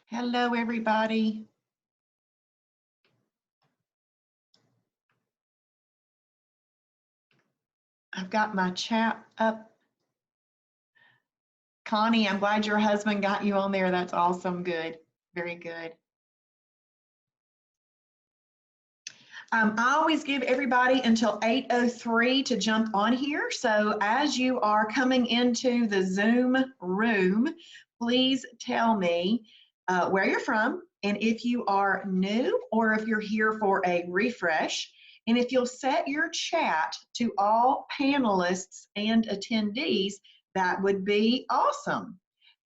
Hello, everybody. I've got my chat up. Connie, I'm glad your husband got you on there. That's awesome. Good. Very good. I always give everybody until 8:03 to jump on here. So as you are coming into the Zoom room, please tell me where you're from and if you are new or if you're here for a refresh. And if you'll set your chat to all panelists and attendees, that would be awesome.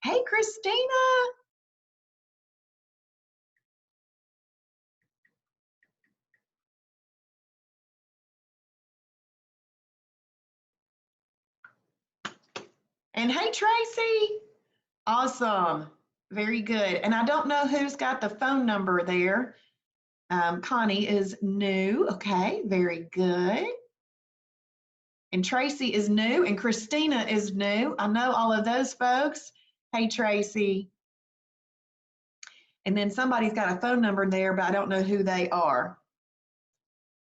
Hey, Christina. And hey, Tracy. Awesome. Very good. And I don't know who's got the phone number there. Connie is new. Okay, very good. And Tracy is new, and Christina is new. I know all of those folks. Hey, Tracy. And then somebody's got a phone number there, but I don't know who they are.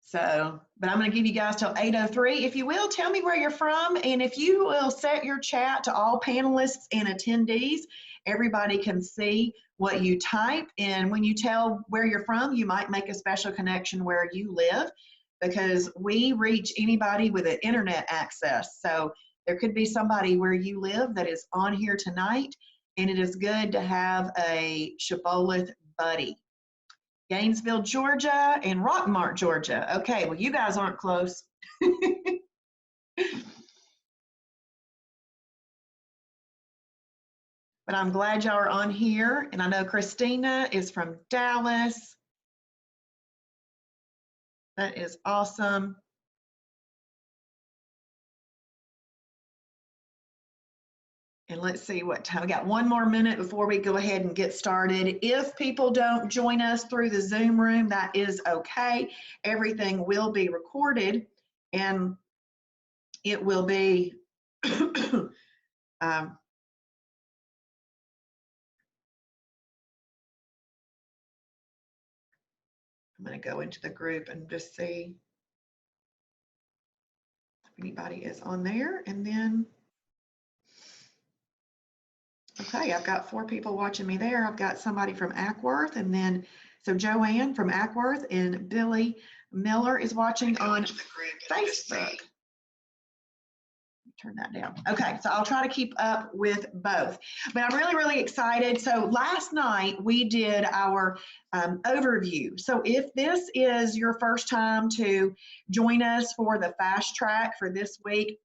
So, but I'm going to give you guys till 8:03. If you will, tell me where you're from, and if you will set your chat to all panelists and attendees, everybody can see what you type. And when you tell where you're from, you might make a special connection where you live, because we reach anybody with an internet access. So there could be somebody where you live that is on here tonight, and it is good to have a Shibboleth buddy. Gainesville, Georgia, and Rockmart, Georgia. Okay, well, you guys aren't close. But I'm glad y'all are on here. And I know Christina is from Dallas. That is awesome. And let's see what time. We got 1 more minute before we go ahead and get started. If people don't join us through the Zoom room, that is okay. Everything will be recorded and it will be I'm going to go into the group and just see if anybody is on there. And then, okay, I've got 4 people watching me there. I've got somebody from Ackworth, and then, so Joanne from Ackworth, and Billy Miller is watching on Facebook. Turn that down. Okay, so I'll try to keep up with both. But I'm really, really excited. So last night we did our overview. So if this is your first time to join us for the fast track for this week,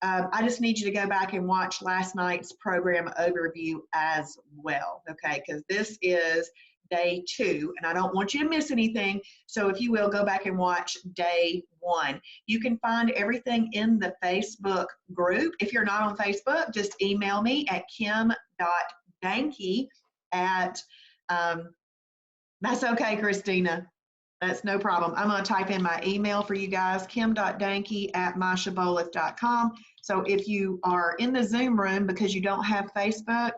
I just need you to go back and watch last night's program overview as well, okay? Because this is day 2, and I don't want you to miss anything. So if you will, go back and watch day 1. You can find everything in the Facebook group. If you're not on Facebook, just email me at kim.danke at, that's okay, Christina. That's no problem. I'm going to type in my email for you guys, kim.danke@myshibboleth.com. So if you are in the Zoom room because you don't have Facebook,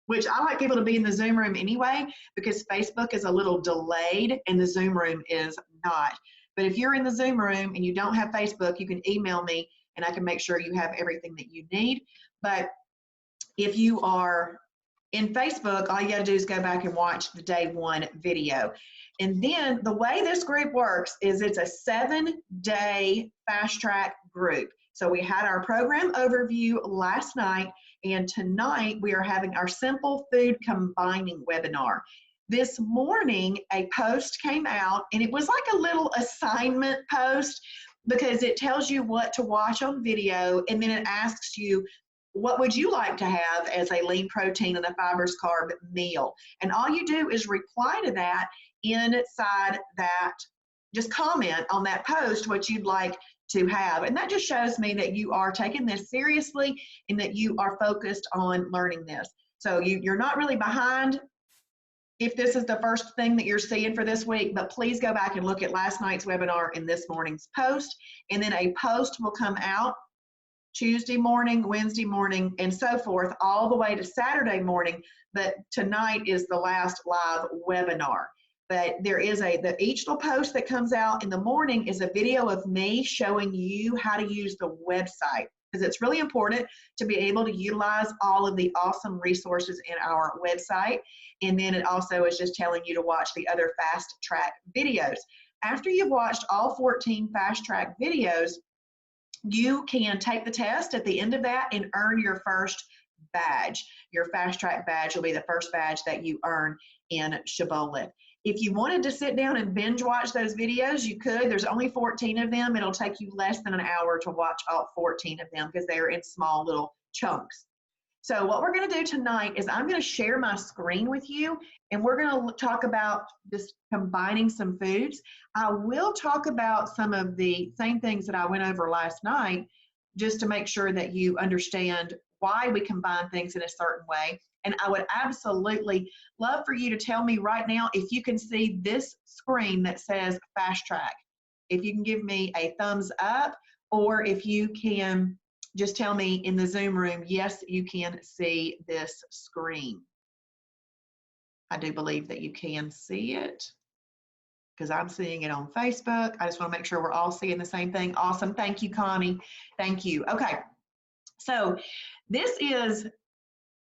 which I like people to be in the Zoom room anyway, because Facebook is a little delayed and the Zoom room is not. But if you're in the Zoom room and you don't have Facebook, you can email me and I can make sure you have everything that you need. But if you are in Facebook, all you got to do is go back and watch the day 1 video. And then the way this group works is it's a 7-day fast track group. So we had our program overview last night, and tonight we are having our simple food combining webinar. This morning, a post came out, and it was like a little assignment post because it tells you what to watch on video, and then it asks you, what would you like to have as a lean protein and a fibers carb meal? And all you do is reply to that inside that, just comment on that post what you'd like to have. And that just shows me that you are taking this seriously and that you are focused on learning this. So you're not really behind if this is the first thing that you're seeing for this week, but please go back and look at last night's webinar and this morning's post. And then a post will come out Tuesday morning, Wednesday morning, and so forth, all the way to Saturday morning. But tonight is the last live webinar. But there is each little post that comes out in the morning is a video of me showing you how to use the website, because it's really important to be able to utilize all of the awesome resources in our website. And then it also is just telling you to watch the other fast track videos. After you've watched all 14 fast track videos, you can take the test at the end of that and earn your first badge. Your fast track badge will be the first badge that you earn in Shibboleth. If you wanted to sit down and binge watch those videos, you could. There's only 14 of them. It'll take you less than an hour to watch all 14 of them because they're in small little chunks. So what we're going to do tonight is I'm going to share my screen with you, and we're going to talk about just combining some foods. I will talk about some of the same things that I went over last night, just to make sure that you understand why we combine things in a certain way. And I would absolutely love for you to tell me right now if you can see this screen that says Fast Track. If you can give me a thumbs up, or if you can just tell me in the Zoom room, yes, you can see this screen. I do believe that you can see it because I'm seeing it on Facebook. I just want to make sure we're all seeing the same thing. Awesome. Thank you, Connie. Thank you. Okay. So this is,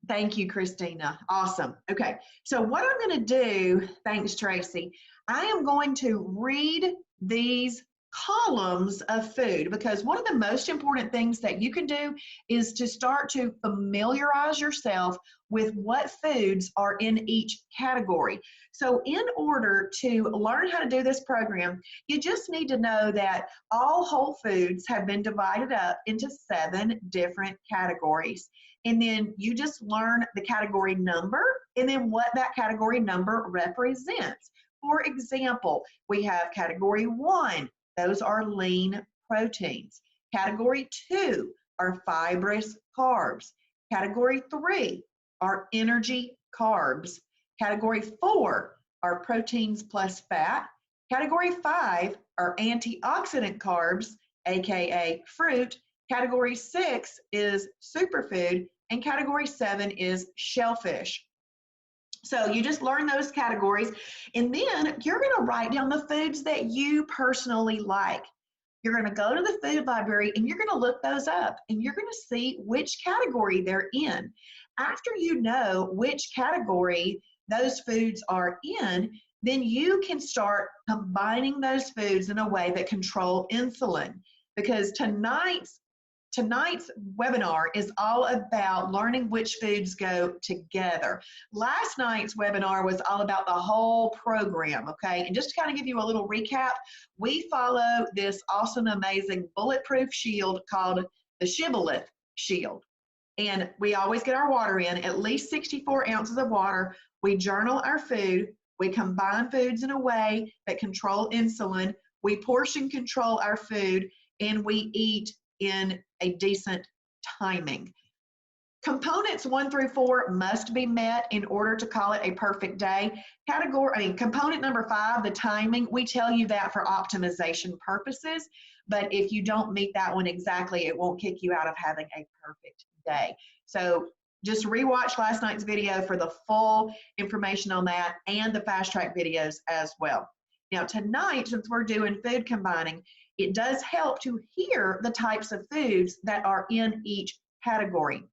thank you, Christina. Awesome. Okay. So what I'm going to do, thanks, Tracy, I am going to read these columns of food, because one of the most important things that you can do is to start to familiarize yourself with what foods are in each category. So in order to learn how to do this program, you just need to know that all whole foods have been divided up into 7 different categories. And then you just learn the category number and then what that category number represents. For example, we have category 1. Those are lean proteins. Category 2 are fibrous carbs. Category 3 are energy carbs. Category 4 are proteins plus fat. Category 5 are antioxidant carbs, aka fruit. Category 6 is superfood, and category 7 is shellfish. So you just learn those categories, and then you're going to write down the foods that you personally like. You're going to go to the food library and you're going to look those up, and you're going to see which category they're in. After you know which category those foods are in, then you can start combining those foods in a way that control insulin, because tonight's webinar is all about learning which foods go together. Last night's webinar was all about the whole program, okay? And just to kind of give you a little recap, we follow this awesome, amazing bulletproof shield called the Shibboleth Shield. And we always get our water in, at least 64 ounces of water. We journal our food. We combine foods in a way that control insulin. We portion control our food, and we eat in a decent timing. Components 1 through 4 must be met in order to call it a perfect day. Component number 5, the timing, we tell you that for optimization purposes, but if you don't meet that one exactly, it won't kick you out of having a perfect day. So just rewatch last night's video for the full information on that, and the fast track videos as well. Now tonight, since we're doing food combining, it does help to hear the types of foods that are in each category.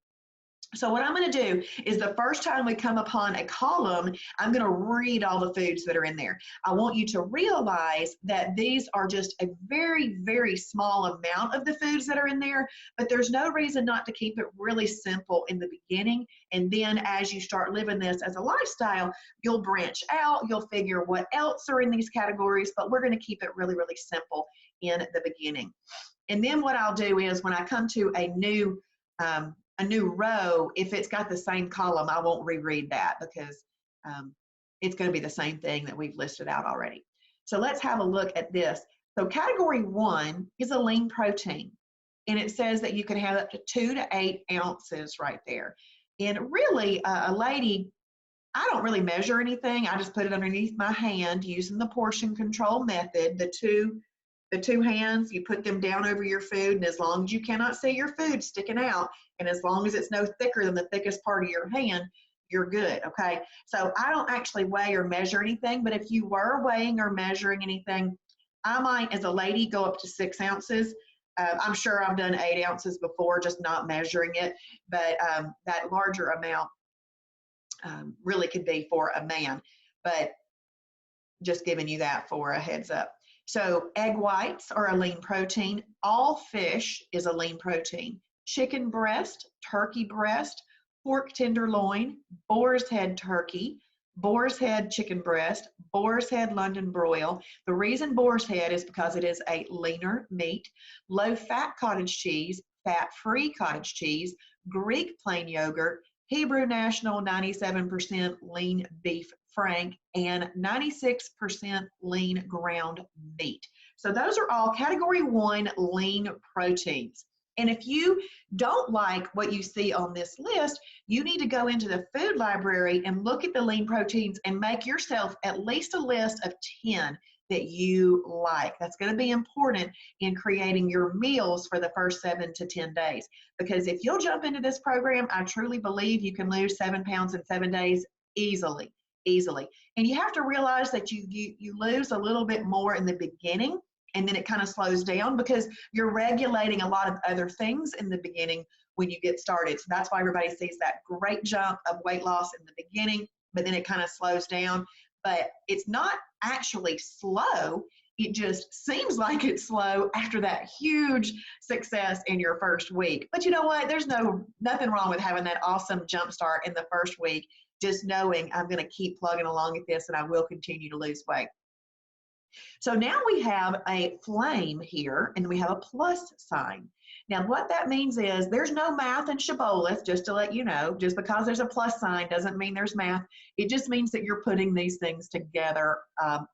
So what I'm going to do is, the first time we come upon a column, I'm going to read all the foods that are in there. I want you to realize that these are just a very, very small amount of the foods that are in there, but there's no reason not to keep it really simple in the beginning. And then as you start living this as a lifestyle, you'll branch out, you'll figure what else are in these categories, but we're going to keep it really, really simple in the beginning. And then what I'll do is, when I come to a new row, if it's got the same column, I won't reread that, because it's going to be the same thing that we've listed out already. So let's have a look at this. So category 1 is a lean protein, and it says that you can have up to 2 to 8 ounces right there. And really, a lady, I don't really measure anything. I just put it underneath my hand using the portion control method, the 2 the two hands, you put them down over your food, and as long as you cannot see your food sticking out, and as long as it's no thicker than the thickest part of your hand, you're good, okay? So I don't actually weigh or measure anything, but if you were weighing or measuring anything, I might, as a lady, go up to 6 ounces. I'm sure I've done 8 ounces before, just not measuring it, but that larger amount really could be for a man, but just giving you that for a heads up. So egg whites are a lean protein. All fish is a lean protein. Chicken breast, turkey breast, pork tenderloin, boar's head turkey, boar's head chicken breast, boar's head London broil. The reason boar's head is because it is a leaner meat. Low fat cottage cheese, fat-free cottage cheese, Greek plain yogurt, Hebrew National 97% lean beef frank, and 96% lean ground meat. So those are all category 1 lean proteins. And if you don't like what you see on this list, you need to go into the food library and look at the lean proteins and make yourself at least a list of 10 that you like. That's going to be important in creating your meals for the first 7 to 10 days. Because if you'll jump into this program, I truly believe you can lose 7 pounds in 7 days easily. And you have to realize that you lose a little bit more in the beginning, and then it kind of slows down because you're regulating a lot of other things in the beginning when you get started. So that's why everybody sees that great jump of weight loss in the beginning, but then it kind of slows down. But it's not actually slow. It just seems like it's slow after that huge success in your first week. But you know what? There's nothing wrong with having that awesome jump start in the first week, just knowing I'm going to keep plugging along at this and I will continue to lose weight. So now we have a flame here and we have a plus sign. Now what that means is there's no math in Shibboleth, just to let you know. Just because there's a plus sign doesn't mean there's math. It just means that you're putting these things together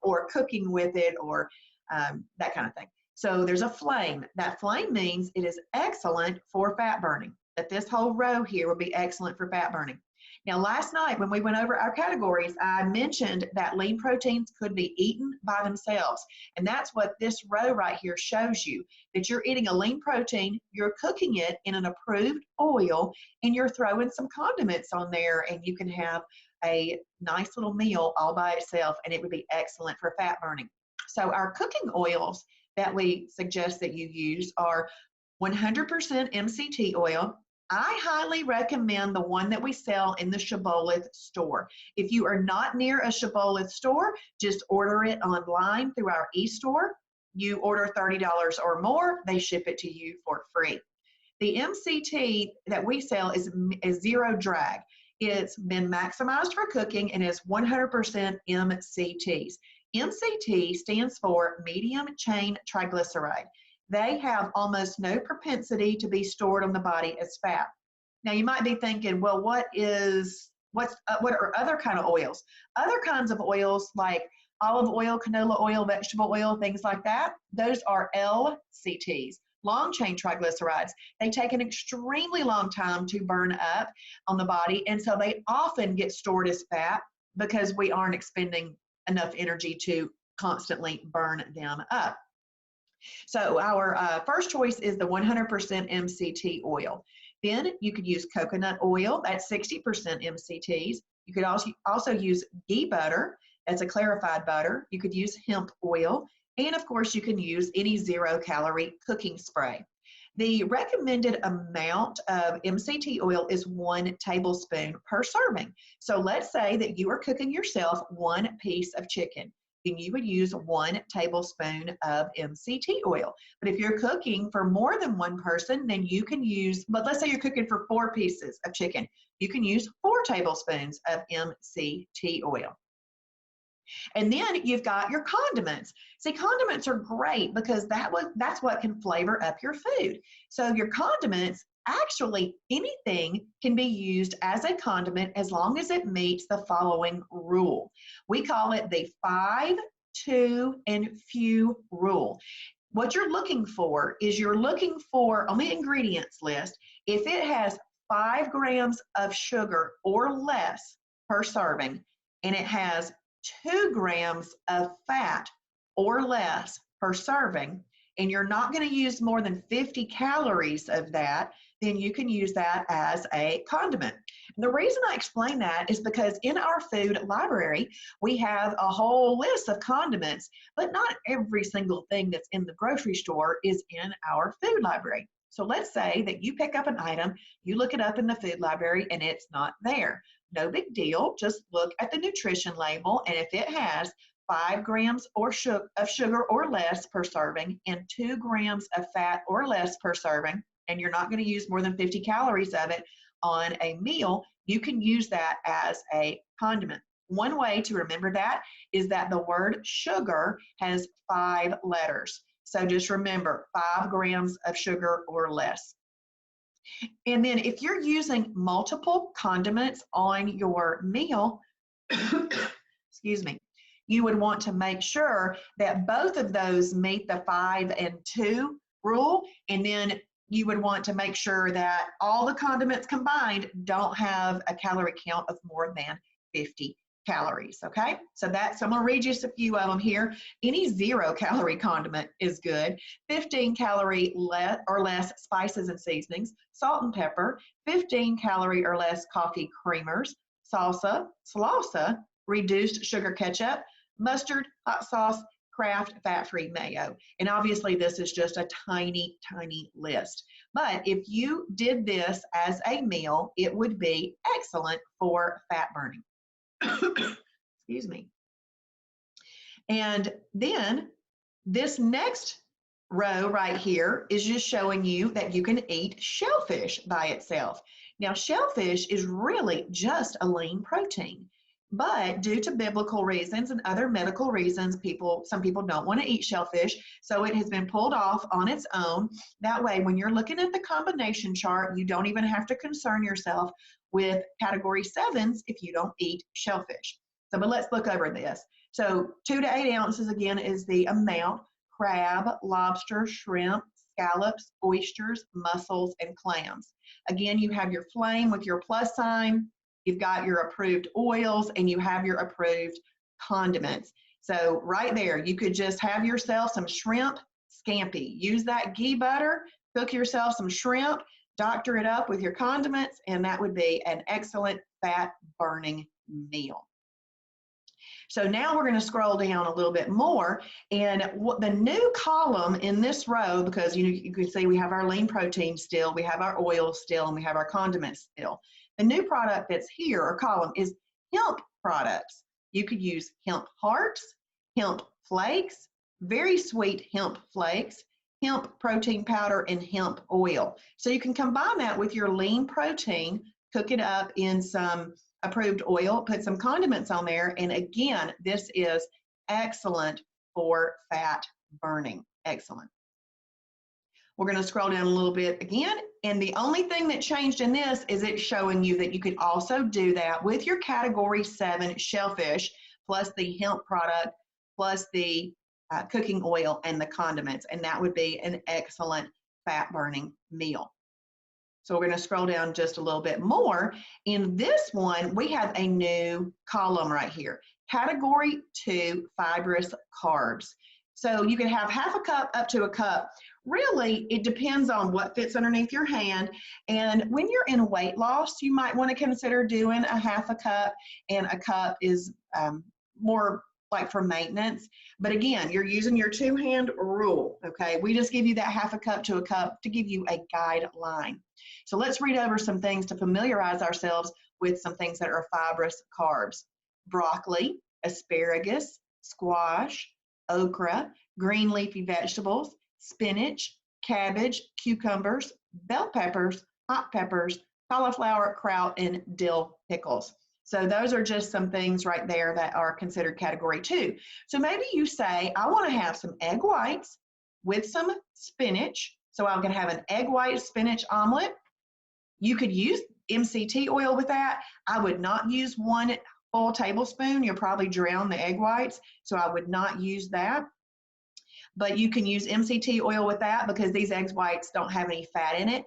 or cooking with it or that kind of thing. So there's a flame. That flame means it is excellent for fat burning. That this whole row here will be excellent for fat burning. Now, last night when we went over our categories, I mentioned that lean proteins could be eaten by themselves. And that's what this row right here shows you, that you're eating a lean protein, you're cooking it in an approved oil, and you're throwing some condiments on there, and you can have a nice little meal all by itself, and it would be excellent for fat burning. So our cooking oils that we suggest that you use are 100% MCT oil. I highly recommend the one that we sell in the Shibboleth store. If you are not near a Shibboleth store, just order it online through our e-store. You order $30 or more, they ship it to you for free. The MCT that we sell is zero drag. It's been maximized for cooking and is 100% MCTs. MCT stands for medium chain triglyceride. They have almost no propensity to be stored on the body as fat. Now you might be thinking, well, what are other kind of oils? Other kinds of oils like olive oil, canola oil, vegetable oil, things like that, those are LCTs, long chain triglycerides. They take an extremely long time to burn up on the body, and so they often get stored as fat because we aren't expending enough energy to constantly burn them up. So our first choice is the 100% MCT oil. Then you could use coconut oil, that's 60% MCTs. You could also use ghee butter, that's a clarified butter. You could use hemp oil, and of course you can use any 0-calorie cooking spray. The recommended amount of MCT oil is 1 tablespoon per serving. So let's say that you are cooking yourself 1 piece of chicken. Then you would use 1 tablespoon of MCT oil. But if you're cooking for more than 1 person, then you can use, but let's say you're cooking for 4 pieces of chicken, you can use 4 tablespoons of MCT oil. And then you've got your condiments. See, condiments are great because that's what can flavor up your food. So your condiments, actually anything can be used as a condiment as long as it meets the following rule. We call it the 5, 2, and few rule. What you're looking for is you're looking for on the ingredients list, if it has 5 grams of sugar or less per serving, and it has 2 grams of fat or less per serving, and you're not going to use more than 50 calories of that, then you can use that as a condiment. And the reason I explain that is because in our food library, we have a whole list of condiments, but not every single thing that's in the grocery store is in our food library. So let's say that you pick up an item, you look it up in the food library, and it's not there. No big deal. Just look at the nutrition label, and if it has 5 grams of sugar or less per serving and 2 grams of fat or less per serving, and you're not going to use more than 50 calories of it on a meal, you can use that as a condiment. One way to remember that is that the word sugar has 5 letters. So just remember 5 grams of sugar or less. And then if you're using multiple condiments on your meal, excuse me, you would want to make sure that both of those meet the 5 and 2 rule, and then you would want to make sure that all the condiments combined don't have a calorie count of more than 50 calories, okay? So I'm gonna read just a few of them here. Any 0-calorie condiment is good. 15 calorie or less spices and seasonings, salt and pepper, 15 calorie or less coffee creamers, salsa, reduced sugar ketchup, mustard, hot sauce, Kraft fat-free mayo. And obviously this is just a tiny, tiny list. But if you did this as a meal, it would be excellent for fat burning. Excuse me. And then this next row right here is just showing you that you can eat shellfish by itself. Now, shellfish is really just a lean protein. But due to biblical reasons and other medical reasons, some people don't want to eat shellfish, so it has been pulled off on its own. That way, when you're looking at the combination chart, you don't even have to concern yourself with category 7s if you don't eat shellfish. But let's look over this. So 2 to 8 ounces, again, is the amount. Crab, lobster, shrimp, scallops, oysters, mussels, and clams. Again, you have your flame with your plus sign. You've got your approved oils, and you have your approved condiments. So right there, you could just have yourself some shrimp scampi. Use that ghee butter, cook yourself some shrimp, doctor it up with your condiments, and that would be an excellent fat burning meal. So now we're going to scroll down a little bit more, and the new column in this row, because you can see we have our lean protein still, we have our oil still, and we have our condiments still. The new product that's here, or column, is hemp products. You could use hemp hearts, hemp flakes, very sweet hemp flakes, hemp protein powder, and hemp oil. So you can combine that with your lean protein, cook it up in some approved oil, put some condiments on there, and again, this is excellent for fat burning. Excellent. We're going to scroll down a little bit again, and the only thing that changed in this is it's showing you that you could also do that with your category 7 shellfish, plus the hemp product, plus the cooking oil and the condiments, and that would be an excellent fat burning meal. So we're going to scroll down just a little bit more. In this one, we have a new column right here, category 2 fibrous carbs. So you can have half a cup up to a cup. Really, it depends on what fits underneath your hand. And when you're in weight loss, you might want to consider doing a half a cup, and a cup is more like for maintenance. But again, you're using your 2-hand rule, okay? We just give you that half a cup to a cup to give you a guideline. So let's read over some things to familiarize ourselves with some things that are fibrous carbs. Broccoli, asparagus, squash, okra, green leafy vegetables, spinach, cabbage, cucumbers, bell peppers, hot peppers, cauliflower, kraut, and dill pickles. So those are just some things right there that are considered category 2. So maybe you say, I want to have some egg whites with some spinach. So I'm going to have an egg white spinach omelet. You could use MCT oil with that. I would not use 1 full tablespoon. You'll probably drown the egg whites. So I would not use that. But you can use MCT oil with that because these egg whites don't have any fat in it.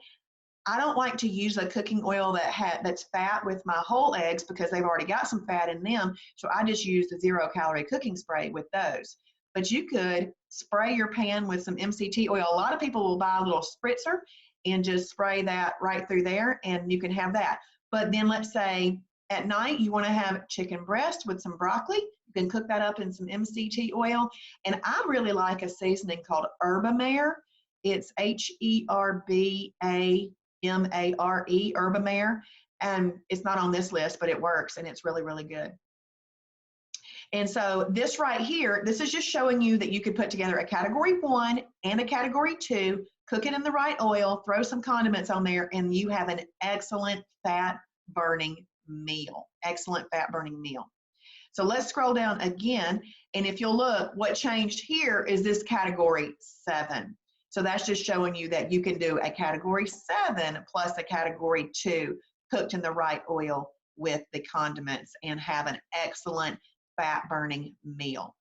I don't like to use a cooking oil that's fat with my whole eggs because they've already got some fat in them. So I just use the 0-calorie cooking spray with those. But you could spray your pan with some MCT oil. A lot of people will buy a little spritzer and just spray that right through there, and you can have that. But then let's say at night you want to have chicken breast with some broccoli. You can cook that up in some MCT oil. And I really like a seasoning called Herbamare. It's Herbamare, Herbamare. And it's not on this list, but it works, and it's really, really good. And so this right here, this is just showing you that you could put together a category 1 and a category 2, cook it in the right oil, throw some condiments on there, and you have an excellent fat burning meal. Excellent fat burning meal. So let's scroll down again. And if you'll look, what changed here is this category 7. So that's just showing you that you can do a category 7 plus a category 2 cooked in the right oil with the condiments and have an excellent fat burning meal.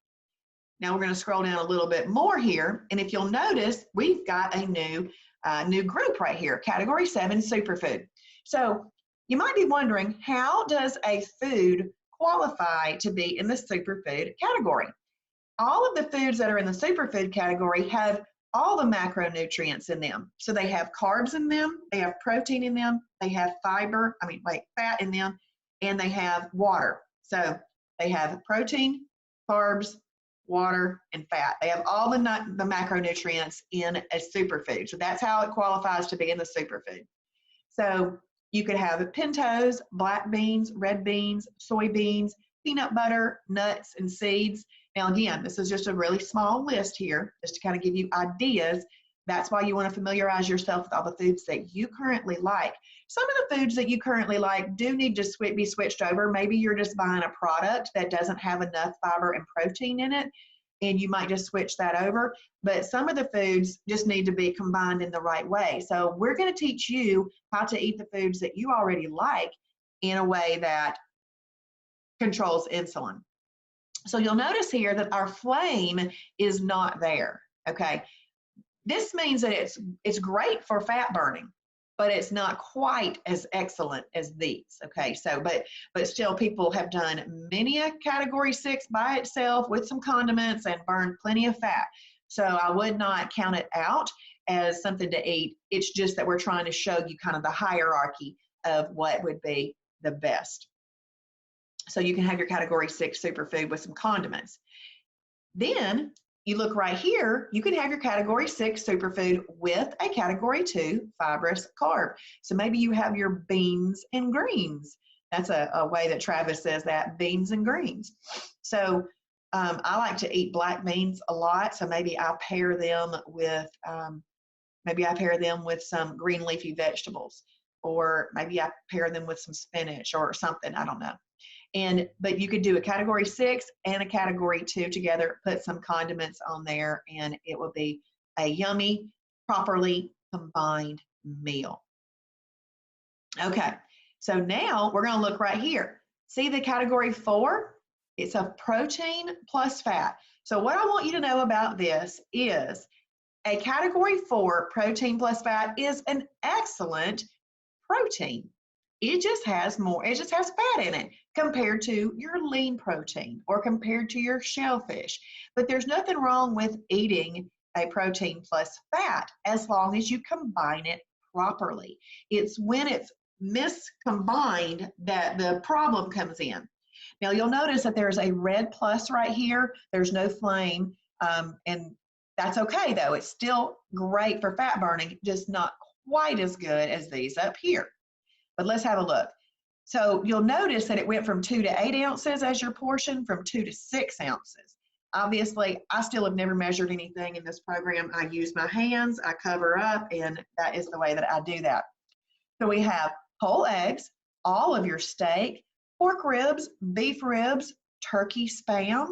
Now we're going to scroll down a little bit more here, and if you'll notice, we've got a new group right here, category 7 superfood. So you might be wondering, how does a food qualify to be in the superfood category? All of the foods that are in the superfood category have all the macronutrients in them. So they have carbs in them, they have protein in them, they have fat in them, and they have water. So they have protein, carbs, water, and fat. They have all the macronutrients in a superfood. So that's how it qualifies to be in the superfood. So you could have pintos, black beans, red beans, soybeans, peanut butter, nuts, and seeds. Now again, this is just a really small list here, just to kind of give you ideas. That's why you want to familiarize yourself with all the foods that you currently like. Some of the foods that you currently like do need to be switched over. Maybe you're just buying a product that doesn't have enough fiber and protein in it, and you might just switch that over. But some of the foods just need to be combined in the right way. So we're going to teach you how to eat the foods that you already like in a way that controls insulin. So you'll notice here that our flame is not there, okay? This means that it's great for fat burning, but it's not quite as excellent as these, okay? So, but still, people have done many a category 6 by itself with some condiments and burned plenty of fat. So I would not count it out as something to eat. It's just that we're trying to show you kind of the hierarchy of what would be the best. So you can have your category 6 superfood with some condiments. Then you look right here, you can have your category 6 superfood with a category 2 fibrous carb. So maybe you have your beans and greens. That's a way that Travis says that, beans and greens. So I like to eat black beans a lot. So maybe I pair them with some green leafy vegetables, or maybe I pair them with some spinach or something, I don't know. But you could do a category 6 and a category 2 together, put some condiments on there, and it will be a yummy, properly combined meal. Okay, so now we're going to look right here. See the category 4? It's a protein plus fat. So what I want you to know about this is a category 4 protein plus fat is an excellent protein. It just has fat in it compared to your lean protein or compared to your shellfish. But there's nothing wrong with eating a protein plus fat as long as you combine it properly. It's when it's miscombined that the problem comes in. Now you'll notice that there's a red plus right here. There's no flame, and that's okay though. It's still great for fat burning, just not quite as good as these up here. But let's have a look. So you'll notice that it went from 2 to 8 ounces as your portion, from 2 to 6 ounces. Obviously, I still have never measured anything in this program. I use my hands, I cover up, and that is the way that I do that. So we have whole eggs, all of your steak, pork ribs, beef ribs, turkey spam,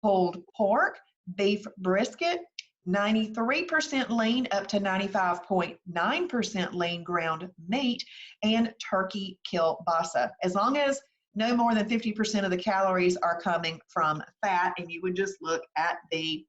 pulled pork, beef brisket, 93% lean up to 95.9% lean ground meat, and turkey kielbasa. As long as no more than 50% of the calories are coming from fat, and you would just look at the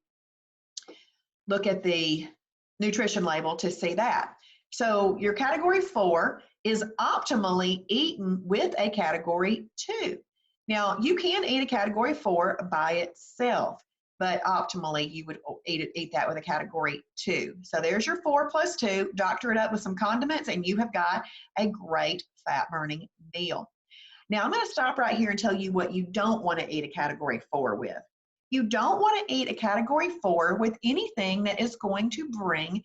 nutrition label to see that. So your category 4 is optimally eaten with a category 2. Now you can eat a category 4 by itself. but optimally you would eat that with a category 2. So there's your 4 plus 2, doctor it up with some condiments, and you have got a great fat burning meal. Now I'm going to stop right here and tell you what you don't want to eat a category 4 with. You don't want to eat a category 4 with anything that is going to bring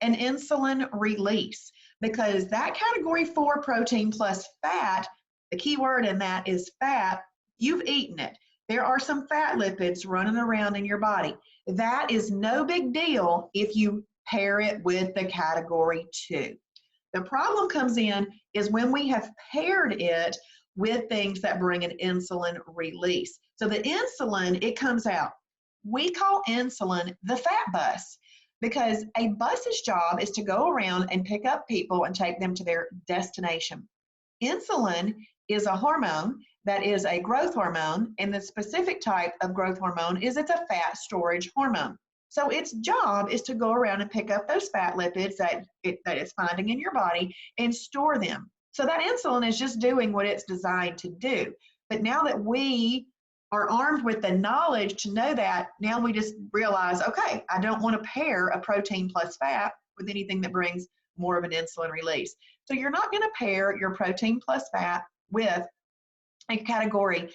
an insulin release, because that category 4 protein plus fat, the key word in that is fat, you've eaten it. There are some fat lipids running around in your body. That is no big deal if you pair it with the category 2. The problem comes in is when we have paired it with things that bring an insulin release. So the insulin, it comes out. We call insulin the fat bus, because a bus's job is to go around and pick up people and take them to their destination. Insulin is a hormone that is a growth hormone, and the specific type of growth hormone is it's a fat storage hormone. So its job is to go around and pick up those fat lipids that it's finding in your body and store them. So that insulin is just doing what it's designed to do. But now that we are armed with the knowledge to know that, now we just realize, okay, I don't want to pair a protein plus fat with anything that brings more of an insulin release. So you're not going to pair your protein plus fat with a category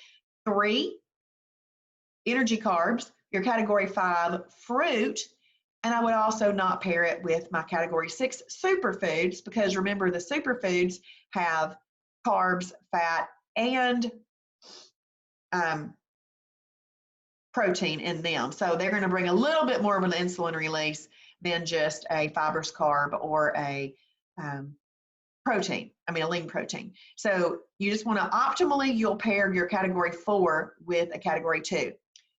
3 energy carbs, your category 5 fruit, and I would also not pair it with my category 6 superfoods, because remember the superfoods have carbs, fat, and protein in them. So they're going to bring a little bit more of an insulin release than just a fibrous carb or a a lean protein. So you just want to optimally, you'll pair your category 4 with a category 2.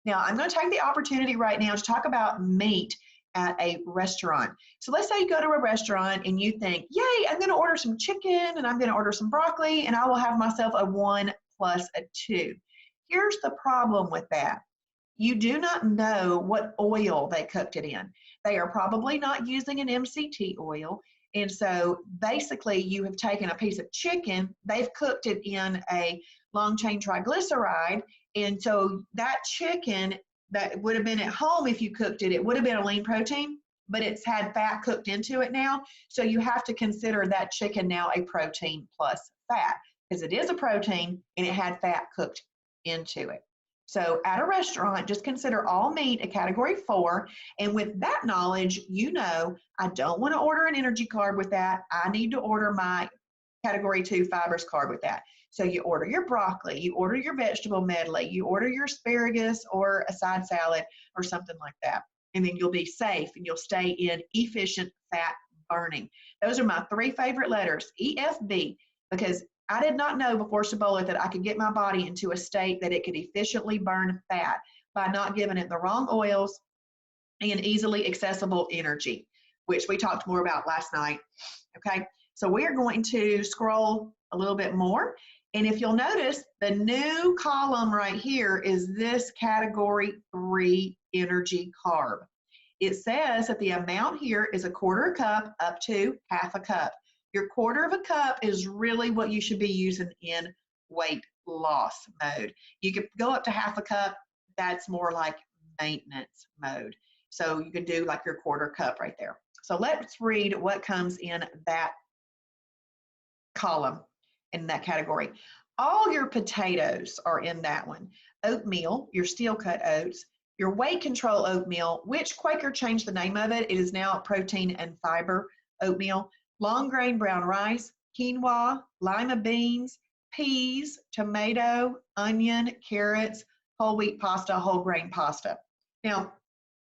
Now I'm going to take the opportunity right now to talk about meat at a restaurant. So let's say you go to a restaurant and you think, yay, I'm going to order some chicken and I'm going to order some broccoli and I will have myself a 1 plus a 2. Here's the problem with that. You do not know what oil they cooked it in. They are probably not using an MCT oil. And so basically you have taken a piece of chicken, they've cooked it in a long chain triglyceride. And so that chicken that would have been at home, if you cooked it, it would have been a lean protein, but it's had fat cooked into it now. So you have to consider that chicken now a protein plus fat, because it is a protein and it had fat cooked into it. So at a restaurant, just consider all meat a category 4. And with that knowledge, you know, I don't want to order an energy carb with that. I need to order my category 2 fibrous carb with that. So you order your broccoli, you order your vegetable medley, you order your asparagus or a side salad or something like that. And then you'll be safe and you'll stay in efficient fat burning. Those are my 3 favorite letters, EFB, because I did not know before Cibola that I could get my body into a state that it could efficiently burn fat by not giving it the wrong oils and easily accessible energy, which we talked more about last night. Okay, so we are going to scroll a little bit more. And if you'll notice, the new column right here is this category 3 energy carb. It says that the amount here is 1/4 cup up to 1/2 cup. Your 1/4 cup is really what you should be using in weight loss mode. You could go up to 1/2 cup. That's more like maintenance mode. So you could do like your 1/4 cup right there. So let's read what comes in that column, in that category. All your potatoes are in that one. Oatmeal, your steel cut oats, your weight control oatmeal, which Quaker changed the name of it. It is now protein and fiber oatmeal. Long grain brown rice, quinoa, lima beans, peas, tomato, onion, carrots, whole wheat pasta, whole grain pasta. Now,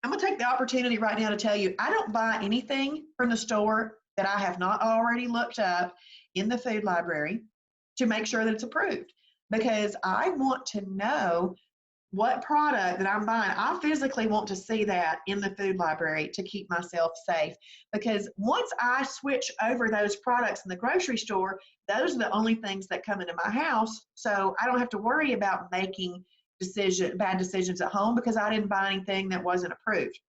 I'm going to take the opportunity right now to tell you, I don't buy anything from the store that I have not already looked up in the food library to make sure that it's approved, because I want to know what product that I'm buying. I physically want to see that in the food library to keep myself safe, because once I switch over those products in the grocery store, those are the only things that come into my house. So I don't have to worry about making bad decisions at home because I didn't buy anything that wasn't approved.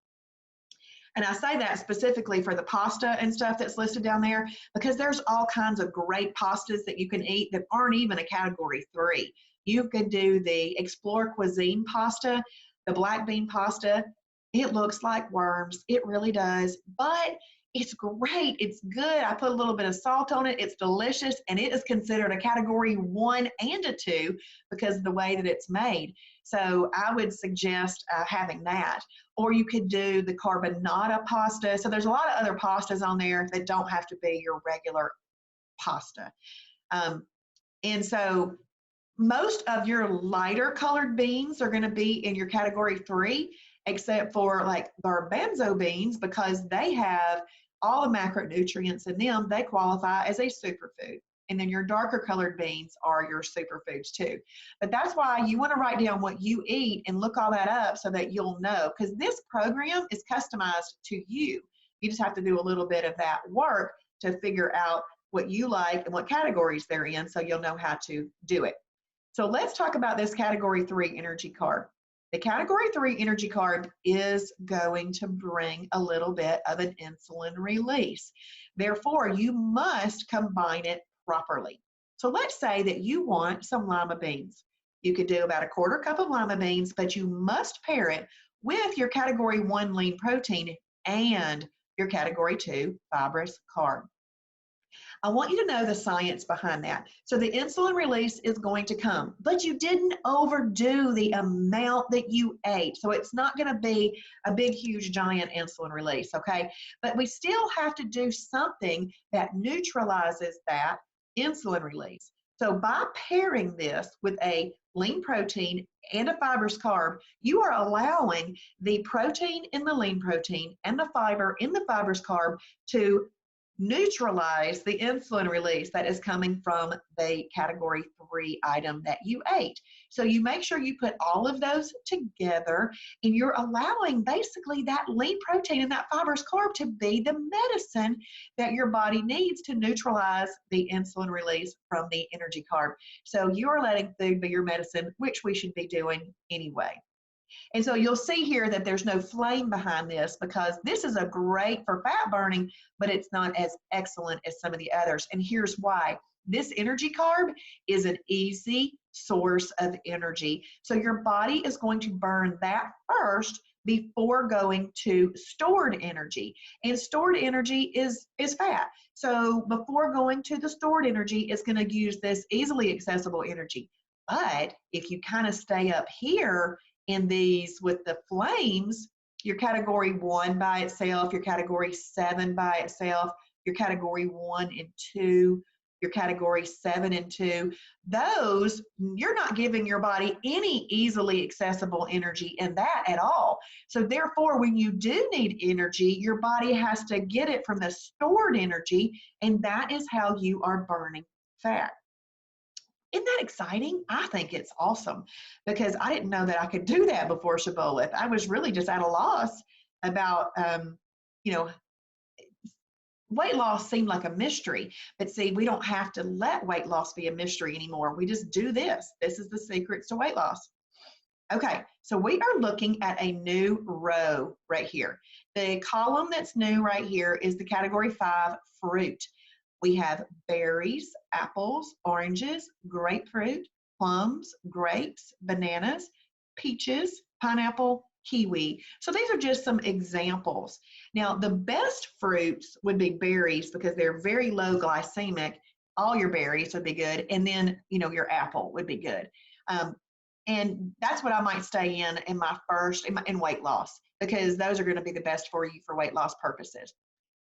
And I say that specifically for the pasta and stuff that's listed down there, because there's all kinds of great pastas that you can eat that aren't even a category 3. You could do the Explore Cuisine pasta. The black bean pasta, it looks like worms. It really does, but it's great. It's good. I put a little bit of salt on it. It's delicious, and it is considered a category 1 and a 2 because of the way that it's made. So I would suggest having that. Or you could do the carbonara pasta. So there's a lot of other pastas on there that don't have to be your regular pasta. And so most of your lighter colored beans are going to be in your category 3, except for like garbanzo beans, because they have all the macronutrients in them. They qualify as a superfood. And then your darker colored beans are your superfoods too. But that's why you want to write down what you eat and look all that up so that you'll know, because this program is customized to you. You just have to do a little bit of that work to figure out what you like and what categories they're in, so you'll know how to do it. So let's talk about this category 3 energy carb. The category 3 energy carb is going to bring a little bit of an insulin release. Therefore, you must combine it properly. So let's say that you want some lima beans. You could do about a 1/4 cup of lima beans, but you must pair it with your category 1 lean protein and your category 2 fibrous carb. I want you to know the science behind that. So the insulin release is going to come, but you didn't overdo the amount that you ate. So it's not going to be a big, huge, giant insulin release, okay? But we still have to do something that neutralizes that insulin release. So by pairing this with a lean protein and a fibrous carb, you are allowing the protein in the lean protein and the fiber in the fibrous carb to neutralize the insulin release that is coming from the category 3 item that you ate. So you make sure you put all of those together, and you're allowing basically that lean protein and that fibrous carb to be the medicine that your body needs to neutralize the insulin release from the energy carb. So you are letting food be your medicine, which we should be doing anyway. And so you'll see here that there's no flame behind this, because this is a great for fat burning, but it's not as excellent as some of the others. And here's why. This energy carb is an easy source of energy. So your body is going to burn that first before going to stored energy. And stored energy is fat. So before going to the stored energy, it's going to use this easily accessible energy. But if you kind of stay up here in these with the flames, your category 1 by itself, your category 7 by itself, your category 1 and 2, your category 7 and 2, those, you're not giving your body any easily accessible energy in that at all. So therefore, when you do need energy, your body has to get it from the stored energy, and that is how you are burning fat. Isn't that exciting? I think it's awesome, because I didn't know that I could do that before Shibboleth. I was really just at a loss about, weight loss seemed like a mystery, but see, we don't have to let weight loss be a mystery anymore. We just do this. This is the secrets to weight loss. Okay, so we are looking at a new row right here. The column that's new right here is the category 5 fruit. We have berries, apples, oranges, grapefruit, plums, grapes, bananas, peaches, pineapple, kiwi. So these are just some examples. Now, the best fruits would be berries, because they're very low glycemic. All your berries would be good. And then, your apple would be good. And that's what I might stay in my first, in weight loss, because those are going to be the best for you for weight loss purposes.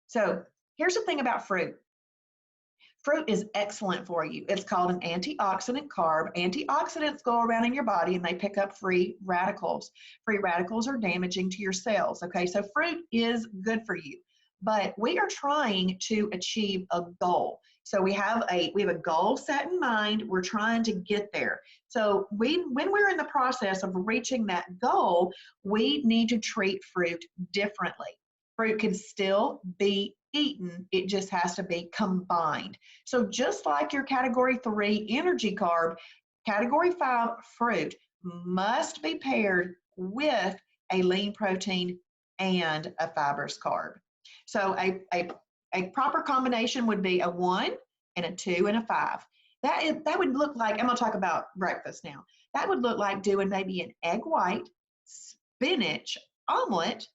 So here's the thing about fruit. Fruit is excellent for you. It's called an antioxidant carb. Antioxidants go around in your body and they pick up free radicals. Free radicals are damaging to your cells, okay? So fruit is good for you, but we are trying to achieve a goal. So we have a goal set in mind. We're trying to get there. So when we're in the process of reaching that goal, we need to treat fruit differently. Fruit can still be eaten, it just has to be combined. So just like your category 3 energy carb, category 5 fruit must be paired with a lean protein and a fibrous carb. So a proper combination would be a 1 and a 2 and a 5. That would look like, I'm going to talk about breakfast now. That would look like doing maybe an egg white, spinach omelet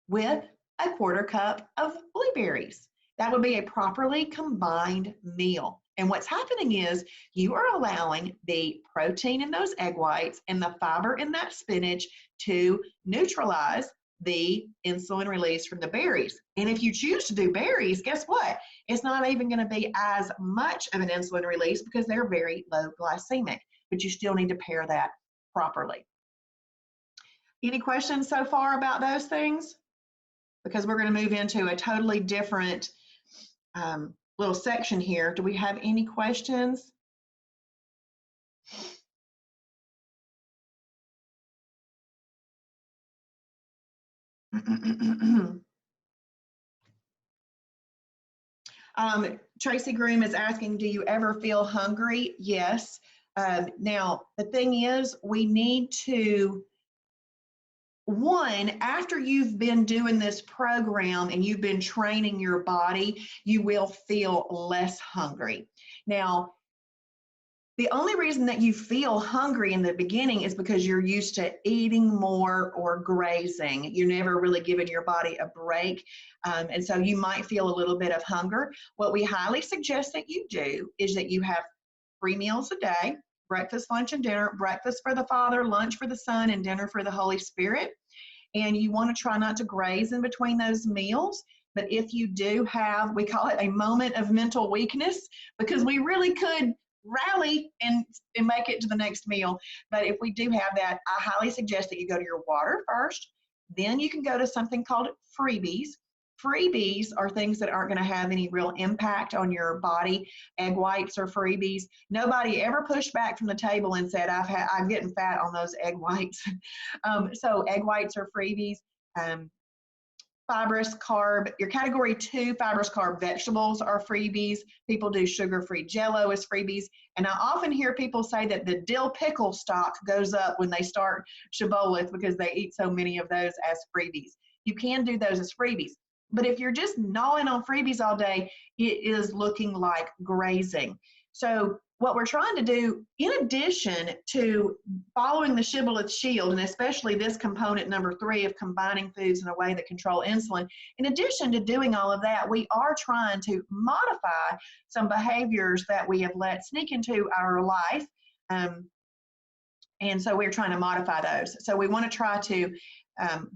with a 1/4 cup of blueberries. That would be a properly combined meal. And what's happening is you are allowing the protein in those egg whites and the fiber in that spinach to neutralize the insulin release from the berries. And if you choose to do berries, guess what? It's not even going to be as much of an insulin release because they're very low glycemic, but you still need to pair that properly. Any questions so far about those things? Because we're going to move into a totally different little section here. Do we have any questions? Tracy Groom is asking, do you ever feel hungry? Yes. Now, the thing is, we need to, one, after you've been doing this program and you've been training your body, you will feel less hungry. Now, the only reason that you feel hungry in the beginning is because you're used to eating more or grazing. You're never really giving your body a break. And so you might feel a little bit of hunger. What we highly suggest that you do is that you have 3 meals a day: breakfast, lunch, and dinner. Breakfast for the Father, lunch for the Son, and dinner for the Holy Spirit. And you want to try not to graze in between those meals. But if you do have, we call it a moment of mental weakness, because we really could rally and make it to the next meal. But if we do have that, I highly suggest that you go to your water first. Then you can go to something called freebies. Freebies are things that aren't going to have any real impact on your body. Egg whites are freebies. Nobody ever pushed back from the table and said, I'm getting fat on those egg whites. So egg whites are freebies. Fibrous carb, your category 2 fibrous carb vegetables are freebies. People do sugar-free Jell-O as freebies. And I often hear people say that the dill pickle stock goes up when they start Shibboleth because they eat so many of those as freebies. You can do those as freebies. But if you're just gnawing on freebies all day, it is looking like grazing. So what we're trying to do, in addition to following the Shibboleth Shield, and especially this component number 3 of combining foods in a way that control insulin, in addition to doing all of that, we are trying to modify some behaviors that we have let sneak into our life. And so we're trying to modify those. So we want to try to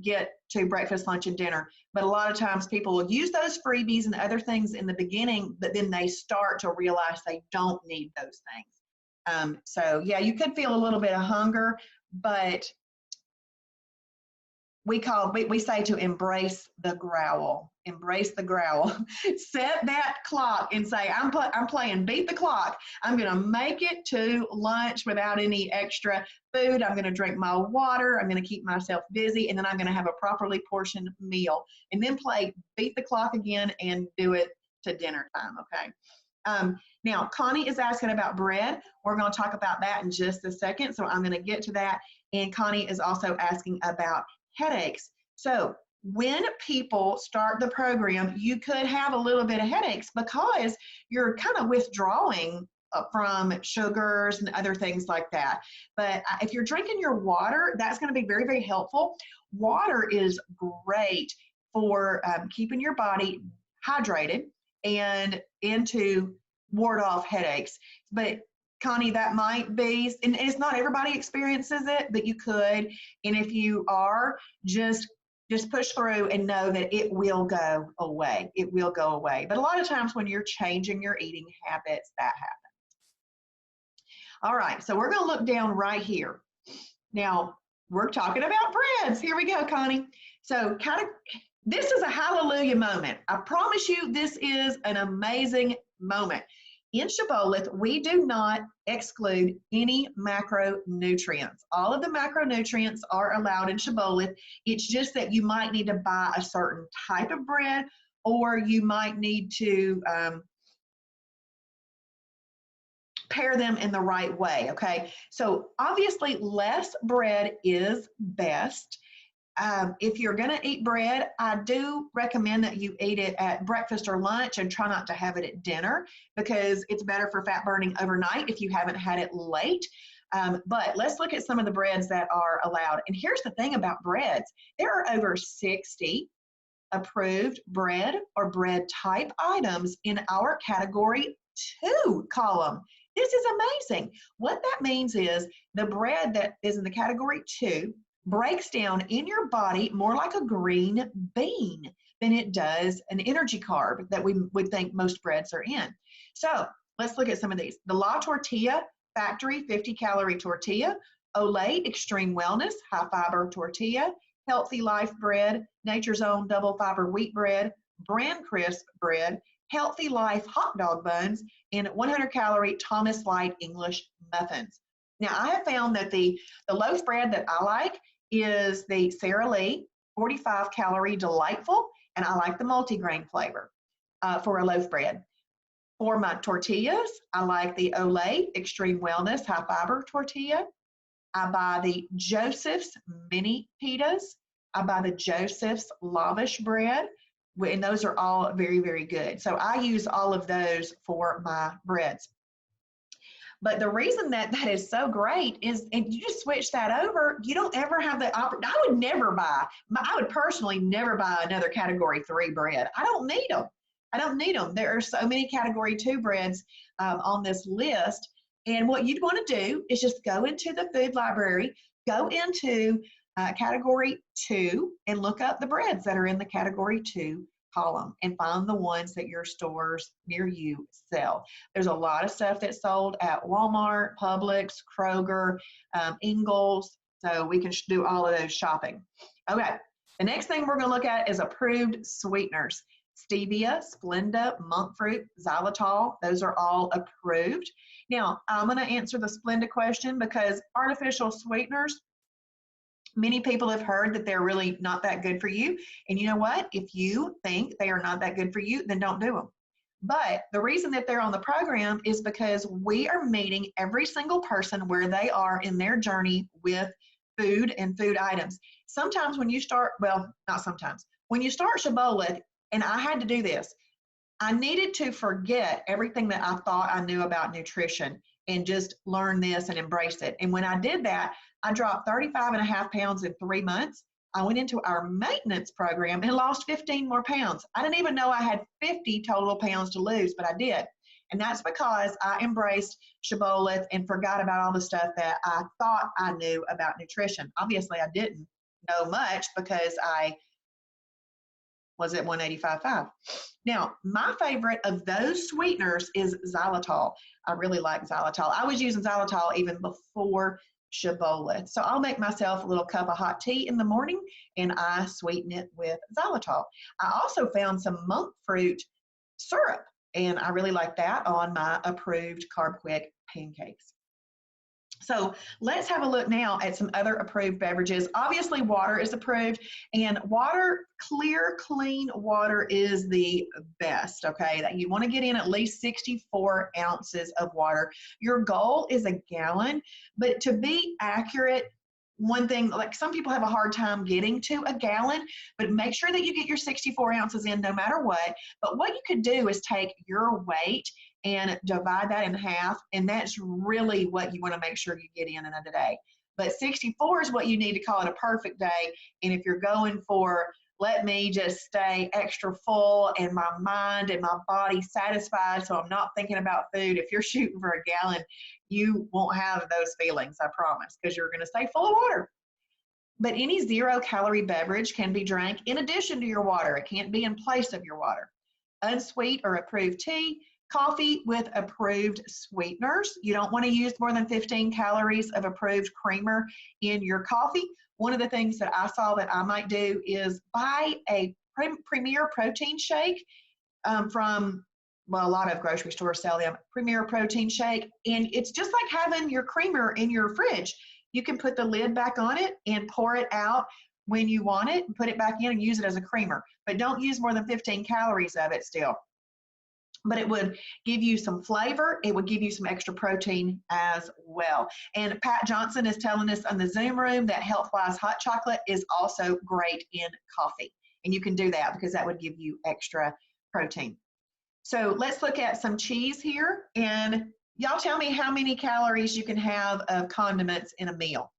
get to breakfast, lunch, and dinner. But a lot of times people will use those freebies and other things in the beginning, but then they start to realize they don't need those things. So yeah, you could feel a little bit of hunger, but we say to embrace the growl. Embrace the growl. Set that clock and say, I'm playing beat the clock. I'm going to make it to lunch without any extra food. I'm going to drink my water. I'm going to keep myself busy, and then I'm going to have a properly portioned meal, and then play beat the clock again and do it to dinner time. Okay. Now, Connie is asking about bread. We're going to talk about that in just a second, so I'm going to get to that. And Connie is also asking about headaches. So when people start the program, you could have a little bit of headaches because you're kind of withdrawing from sugars and other things like that. But if you're drinking your water, that's going to be very, very helpful. Water is great for keeping your body hydrated and to ward off headaches. But Connie, that might be, and it's not everybody experiences it, but you could. And if you are, just push through and know that it will go away. It will go away. But a lot of times when you're changing your eating habits, that happens. All right, so we're going to look down right here. Now, we're talking about breads. Here we go, Connie. So this is a hallelujah moment. I promise you, this is an amazing moment. In Shibboleth, we do not exclude any macronutrients. All of the macronutrients are allowed in Shibboleth. It's just that you might need to buy a certain type of bread, or you might need to pair them in the right way, okay? So obviously, less bread is best. If you're going to eat bread, I do recommend that you eat it at breakfast or lunch and try not to have it at dinner, because it's better for fat burning overnight if you haven't had it late. But let's look at some of the breads that are allowed. And here's the thing about breads. There are over 60 approved bread or bread type items in our category 2 column. This is amazing. What that means is the bread that is in the category 2 breaks down in your body more like a green bean than it does an energy carb that we would think most breads are in. So let's look at some of these. The La Tortilla Factory 50-calorie tortilla, Olay Extreme Wellness high fiber tortilla, Healthy Life bread, Nature's Own double fiber wheat bread, Bran Crisp bread, Healthy Life hot dog buns, and 100-calorie Thomas Light English muffins. Now, I have found that the loaf bread that I like is the Sara Lee 45-calorie delightful, and I like the multigrain flavor for a loaf bread. For my tortillas, I like the Olay Extreme Wellness high fiber tortilla. I buy the Joseph's mini pitas. I buy the Joseph's lavish bread, and those are all very, very good. So I use all of those for my breads. But the reason that that is so great is, and you just switch that over, you don't ever have the opportunity. I would never buy, I would personally never buy another category 3 bread. I don't need them. I don't need them. There are so many category 2 breads on this list. And what you'd want to do is just go into the food library, go into category 2 and look up the breads that are in the category 2 column and find the ones that your stores near you sell. There's a lot of stuff that's sold at Walmart, Publix, Kroger, Ingles, so we can do all of those shopping. Okay, the next thing we're going to look at is approved sweeteners. Stevia, Splenda, monk fruit, xylitol, those are all approved. Now, I'm going to answer the Splenda question because artificial sweeteners, many people have heard that they're really not that good for you. And you know what? If you think they are not that good for you, then don't do them. But the reason that they're on the program is because we are meeting every single person where they are in their journey with food and food items. Sometimes when you start, well, not sometimes, when you start Shibboleth, and I had to do this, I needed to forget everything that I thought I knew about nutrition and just learn this and embrace it. And when I did that, I dropped 35.5 pounds in 3 months. I went into our maintenance program and lost 15 more pounds. I didn't even know I had 50 total pounds to lose, but I did. And that's because I embraced Shibboleth and forgot about all the stuff that I thought I knew about nutrition. Obviously, I didn't know much because I was at 185.5. Now, my favorite of those sweeteners is xylitol. I really like xylitol. I was using xylitol even before Shibboleth. So I'll make myself a little cup of hot tea in the morning and I sweeten it with xylitol. I also found some monk fruit syrup and I really like that on my approved Carb Quick pancakes. So let's have a look now at some other approved beverages. Obviously, water is approved, and water, clear, clean water is the best, okay? That you want to get in at least 64 ounces of water. Your goal is a gallon, but to be accurate, one thing, like some people have a hard time getting to a gallon, but make sure that you get your 64 ounces in no matter what. But what you could do is take your weight and divide that in half, and that's really what you want to make sure you get in a day. But 64 is what you need to call it a perfect day. And if you're going for, let me just stay extra full and my mind and my body satisfied so I'm not thinking about food, if you're shooting for a gallon, you won't have those feelings, I promise, because you're going to stay full of water. But any 0-calorie beverage can be drank in addition to your water. It can't be in place of your water. Unsweet or approved tea, coffee with approved sweeteners. You don't want to use more than 15 calories of approved creamer in your coffee. One of the things that I saw that I might do is buy a Premier protein shake from, well, a lot of grocery stores sell them, Premier protein shake. And it's just like having your creamer in your fridge. You can put the lid back on it and pour it out when you want it and put it back in and use it as a creamer. But don't use more than 15 calories of it still. But it would give you some flavor. It would give you some extra protein as well. And Pat Johnson is telling us on the Zoom room that Healthwise hot chocolate is also great in coffee. And you can do that because that would give you extra protein. So let's look at some cheese here. And Y'all tell me how many calories you can have of condiments in a meal.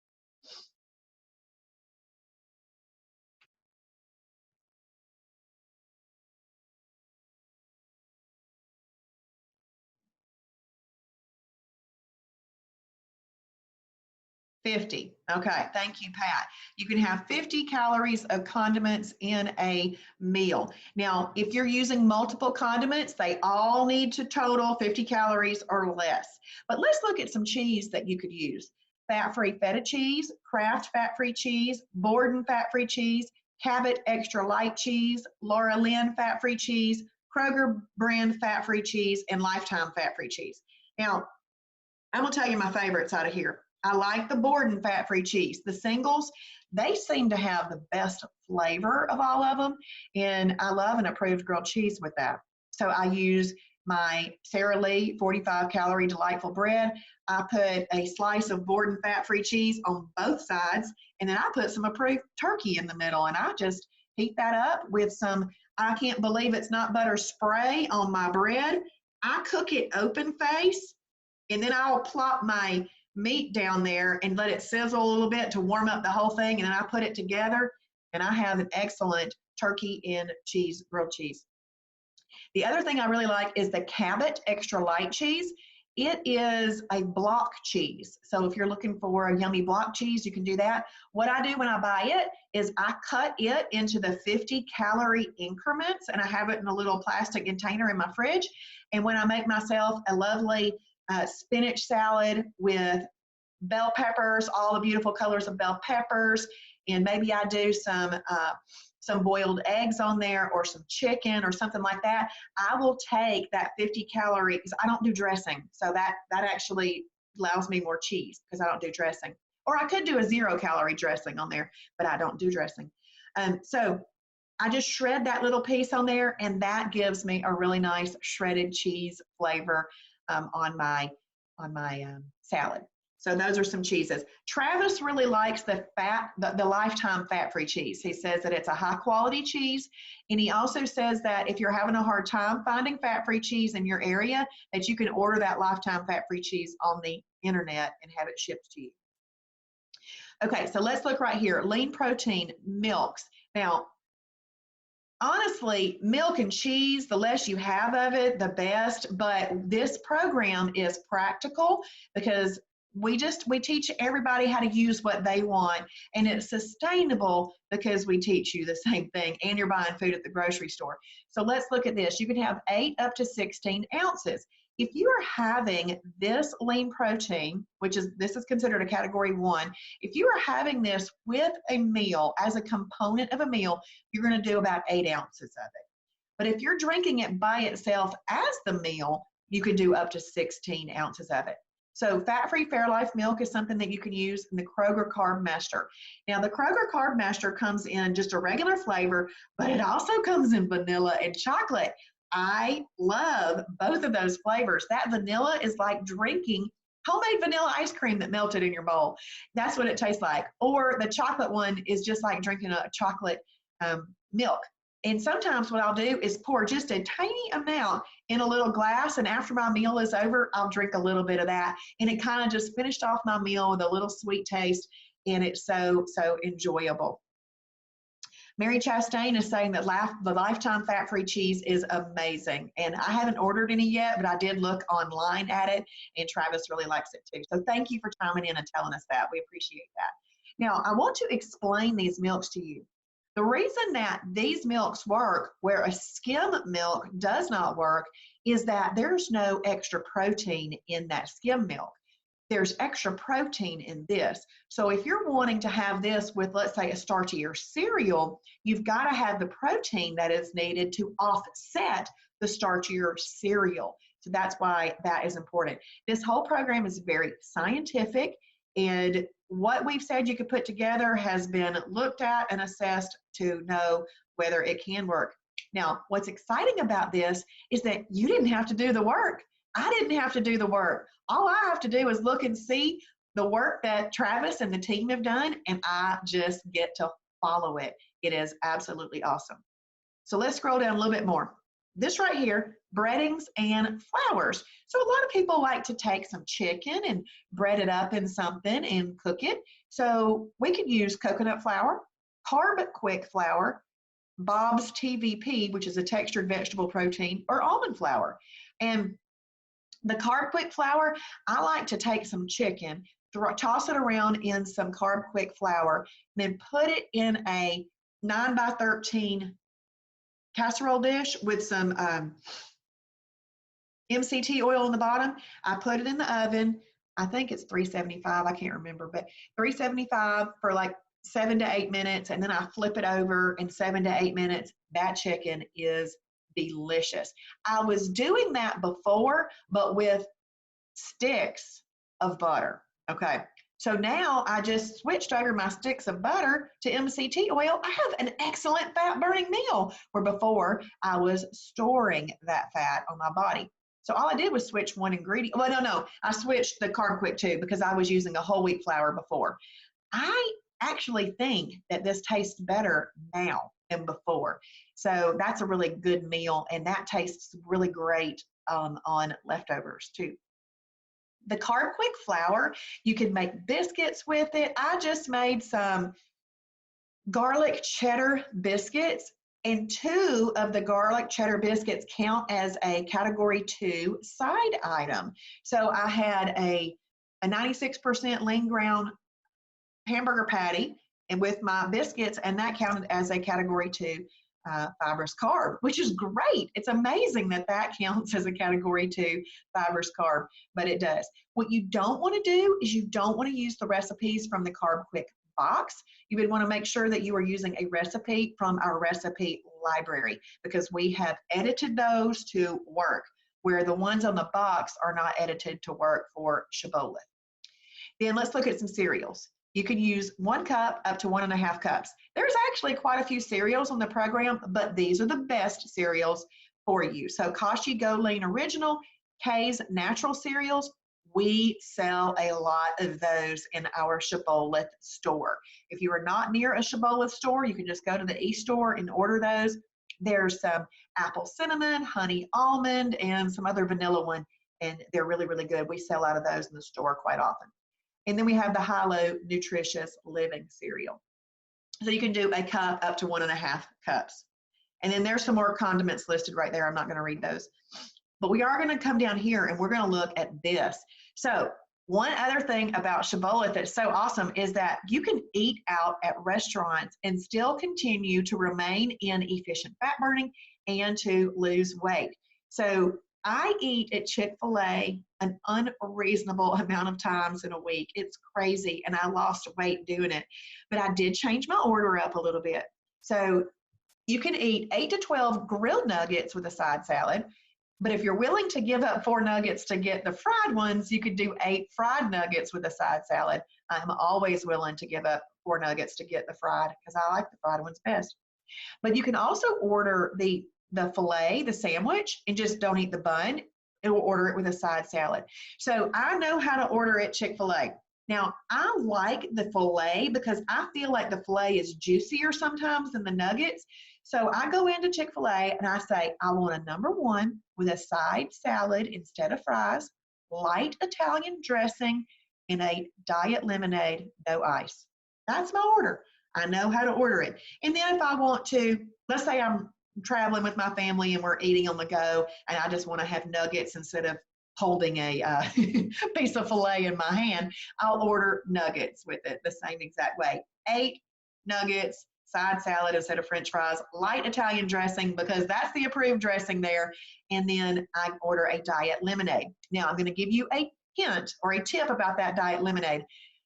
$50. Okay, thank you, Pat. You can have 50 calories of condiments in a meal. Now, if you're using multiple condiments, they all need to total 50 calories or less. But let's look at some cheese that you could use. Fat-free feta cheese, Kraft fat-free cheese, Borden fat-free cheese, Cabot extra light cheese, Laura Lynn fat-free cheese, Kroger brand fat-free cheese, and Lifetime fat-free cheese. Now, I'm gonna tell you my favorites out of here. I like the Borden fat-free cheese. The singles, they seem to have the best flavor of all of them, and I love an approved grilled cheese with that. So I use my Sara Lee 45-calorie delightful bread. I put a slice of Borden fat-free cheese on both sides, and then I put some approved turkey in the middle, and I just heat that up with some, I can't believe it's not butter spray on my bread. I cook it open face, and then I'll plop my meat down there and let it sizzle a little bit to warm up the whole thing, and then I put it together, and I have an excellent turkey and cheese, grilled cheese. The other thing I really like is the Cabot extra light cheese. It is a block cheese. So if you're looking for a yummy block cheese, you can do that. What I do when I buy it is I cut it into the 50-calorie increments, and I have it in a little plastic container in my fridge. And when I make myself a lovely spinach salad with bell peppers, all the beautiful colors of bell peppers, and maybe I do some boiled eggs on there or some chicken or something like that, I will take that 50 calories. I don't do dressing, so that actually allows me more cheese because I don't do dressing. Or I could do a 0-calorie dressing on there, but I don't do dressing. So I just shred that little piece on there, and that gives me a really nice shredded cheese flavor on my salad. So those are some cheeses. Travis really likes the Lifetime fat-free cheese. He says that it's a high-quality cheese, and he also says that if you're having a hard time finding fat-free cheese in your area, that you can order that Lifetime fat-free cheese on the internet and have it shipped to you. Okay, so let's look right here. Lean protein, milks. Now, honestly, milk and cheese, the less you have of it, the best. But this program is practical because we teach everybody how to use what they want, and it's sustainable because we teach you the same thing, and you're buying food at the grocery store. So let's look at this. You can have 8 up to 16 ounces. If you are having this lean protein, this is considered a category 1, if you are having this with a meal, as a component of a meal, you're going to do about 8 ounces of it. But if you're drinking it by itself as the meal, you could do up to 16 ounces of it. So fat-free Fairlife milk is something that you can use in the Kroger Carb Master. Now, the Kroger Carb Master comes in just a regular flavor, but it also comes in vanilla and chocolate. I love both of those flavors. That vanilla is like drinking homemade vanilla ice cream that melted in your bowl. That's what it tastes like. Or the chocolate one is just like drinking a chocolate milk. And sometimes what I'll do is pour just a tiny amount in a little glass, and after my meal is over, I'll drink a little bit of that. And it kind of just finished off my meal with a little sweet taste, and it's so enjoyable. Mary Chastain is saying that the Lifetime fat-free cheese is amazing. And I haven't ordered any yet, but I did look online at it, and Travis really likes it too. So thank you for chiming in and telling us that. We appreciate that. Now, I want to explain these milks to you. The reason that these milks work where a skim milk does not work is that there's no extra protein in that skim milk. There's extra protein in this. So if you're wanting to have this with, let's say, a starchier cereal, you've got to have the protein that is needed to offset the starchier cereal. So that's why that is important. This whole program is very scientific, and what we've said you could put together has been looked at and assessed to know whether it can work. Now, what's exciting about this is that you didn't have to do the work. I didn't have to do the work. All I have to do is look and see the work that Travis and the team have done, and I just get to follow it. It is absolutely awesome. So let's scroll down a little bit more. this right here, breadings and flours. So a lot of people like to take some chicken and bread it up in something and cook it. So we could use coconut flour, Carb quick flour, Bob's TVP, which is a textured vegetable protein, or almond flour. And the Carb quick flour, I like to take some chicken, toss it around in some Carb quick flour, then put it in a 9 by 13 casserole dish with some MCT oil on the bottom. I put it in the oven. I think it's 375. I can't remember, but 375 for like 7 to 8 minutes. And then I flip it over in 7 to 8 minutes. That chicken is delicious. I was doing that before, but with sticks of butter. Okay. So now I just switched over my sticks of butter to MCT oil. I have an excellent fat burning meal, where before I was storing that fat on my body. So all I did was switch one ingredient. Well, no, I switched the Carb Quick too, because I was using a whole wheat flour before. I actually think that this tastes better now than before. So that's a really good meal, and that tastes really great on leftovers too. The Carb Quick flour, you can make biscuits with it. I just made some garlic cheddar biscuits, and 2 of the garlic cheddar biscuits count as a category 2 side item. So I had a 96% lean ground hamburger patty and with my biscuits, and that counted as a category 2 fibrous carb, which is great. It's amazing that that counts as a category 2 fibrous carb, but it does. What you don't want to do is you don't want to use the recipes from the Carb Quick box. You would want to make sure that you are using a recipe from our recipe library, because we have edited those to work, where the ones on the box are not edited to work for shibboleth. Then let's look at some cereals. You can use 1 cup up to 1.5 cups. There's actually quite a few cereals on the program, but these are the best cereals for you. So Kashi Go Lean Original, K's Natural Cereals, we sell a lot of those in our shibboleth store. If you are not near a shibboleth store, you can just go to the e-store and order those. There's some apple cinnamon, honey almond, and some other vanilla one, and they're really, really good. We sell out of those in the store quite often. And then we have the high-low nutritious living cereal. So you can do a cup up to 1.5 cups. And then there's some more condiments listed right there. I'm not going to read those. But we are going to come down here and we're going to look at this. So one other thing about shibboleth that's so awesome is that you can eat out at restaurants and still continue to remain in efficient fat burning and to lose weight. So I eat at Chick-fil-A an unreasonable amount of times in a week. It's crazy, and I lost weight doing it. But I did change my order up a little bit. So you can eat 8 to 12 grilled nuggets with a side salad. But if you're willing to give up 4 nuggets to get the fried ones, you could do 8 fried nuggets with a side salad. I'm always willing to give up 4 nuggets to get the fried, because I like the fried ones best. But you can also order the filet, the sandwich, and just don't eat the bun. It will order it with a side salad. So I know how to order at Chick-fil-A. Now, I like the filet because I feel like the filet is juicier sometimes than the nuggets. So I go into Chick-fil-A and I say, I want a number 1 with a side salad instead of fries, light Italian dressing, and a diet lemonade, no ice. That's my order. I know how to order it. And then if I want to, let's say I'm traveling with my family and we're eating on the go and I just want to have nuggets instead of holding a piece of filet in my hand, I'll order nuggets with it the same exact way. 8 nuggets, side salad instead of French fries, light Italian dressing because that's the approved dressing there, and then I order a diet lemonade. Now I'm going to give you a hint or a tip about that diet lemonade.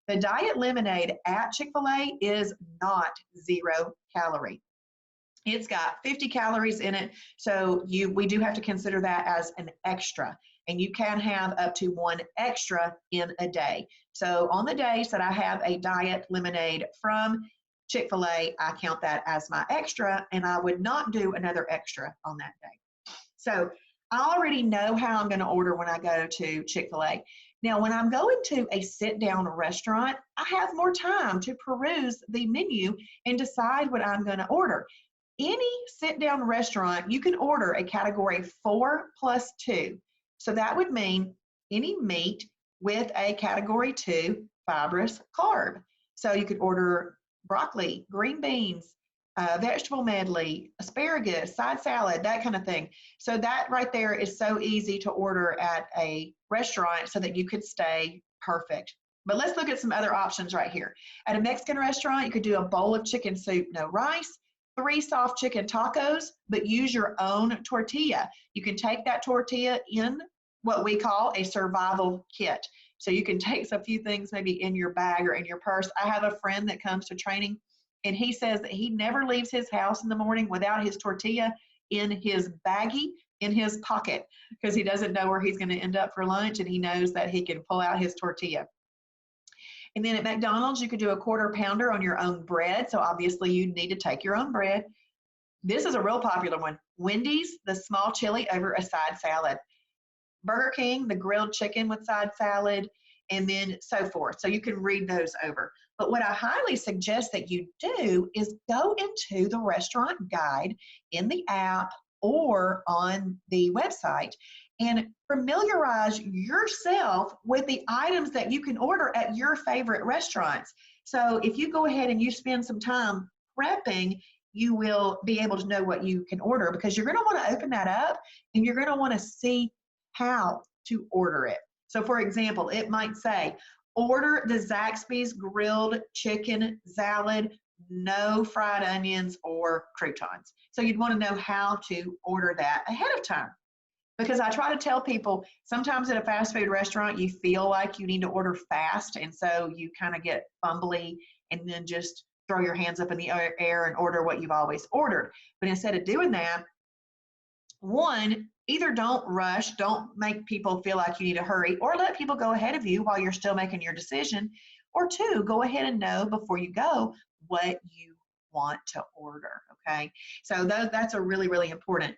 The diet lemonade at Chick-fil-A is not 0 calorie. It's got 50 calories in it, so we do have to consider that as an extra, and you can have up to 1 extra in a day. So on the days that I have a diet lemonade from Chick-fil-A, I count that as my extra, and I would not do another extra on that day. So I already know how I'm going to order when I go to Chick-fil-A. Now, when I'm going to a sit-down restaurant, I have more time to peruse the menu and decide what I'm going to order. any sit-down restaurant, you can order a category 4+2. So that would mean any meat with a category 2 fibrous carb. So you could order broccoli, green beans, vegetable medley, asparagus, side salad, that kind of thing. So that right there is so easy to order at a restaurant so that you could stay perfect. But let's look at some other options right here. At a Mexican restaurant, you could do a bowl of chicken soup, no rice, 3 soft chicken tacos, but use your own tortilla. You can take that tortilla in what we call a survival kit. So you can take a few things maybe in your bag or in your purse. I have a friend that comes to training, and he says that he never leaves his house in the morning without his tortilla in his baggie in his pocket, because he doesn't know where he's going to end up for lunch, and he knows that he can pull out his tortilla. And then at McDonald's, you could do a 1/4 pounder on your own bread. So obviously you need to take your own bread. This is a real popular one. Wendy's, the small chili over a side salad. Burger King, the grilled chicken with side salad, and then so forth. So you can read those over. But what I highly suggest that you do is go into the restaurant guide in the app or on the website and familiarize yourself with the items that you can order at your favorite restaurants. So if you go ahead and you spend some time prepping, you will be able to know what you can order, because you're going to want to open that up and you're going to want to see how to order it. So for example, it might say, order the Zaxby's grilled chicken salad, no fried onions or croutons. So you'd want to know how to order that ahead of time. Because I try to tell people, sometimes at a fast food restaurant, you feel like you need to order fast, and so you kind of get fumbly and then just throw your hands up in the air and order what you've always ordered. But instead of doing that, one, either don't rush, don't make people feel like you need to hurry, or let people go ahead of you while you're still making your decision. Or two, go ahead and know before you go what you want to order, okay? So that's a really, really important.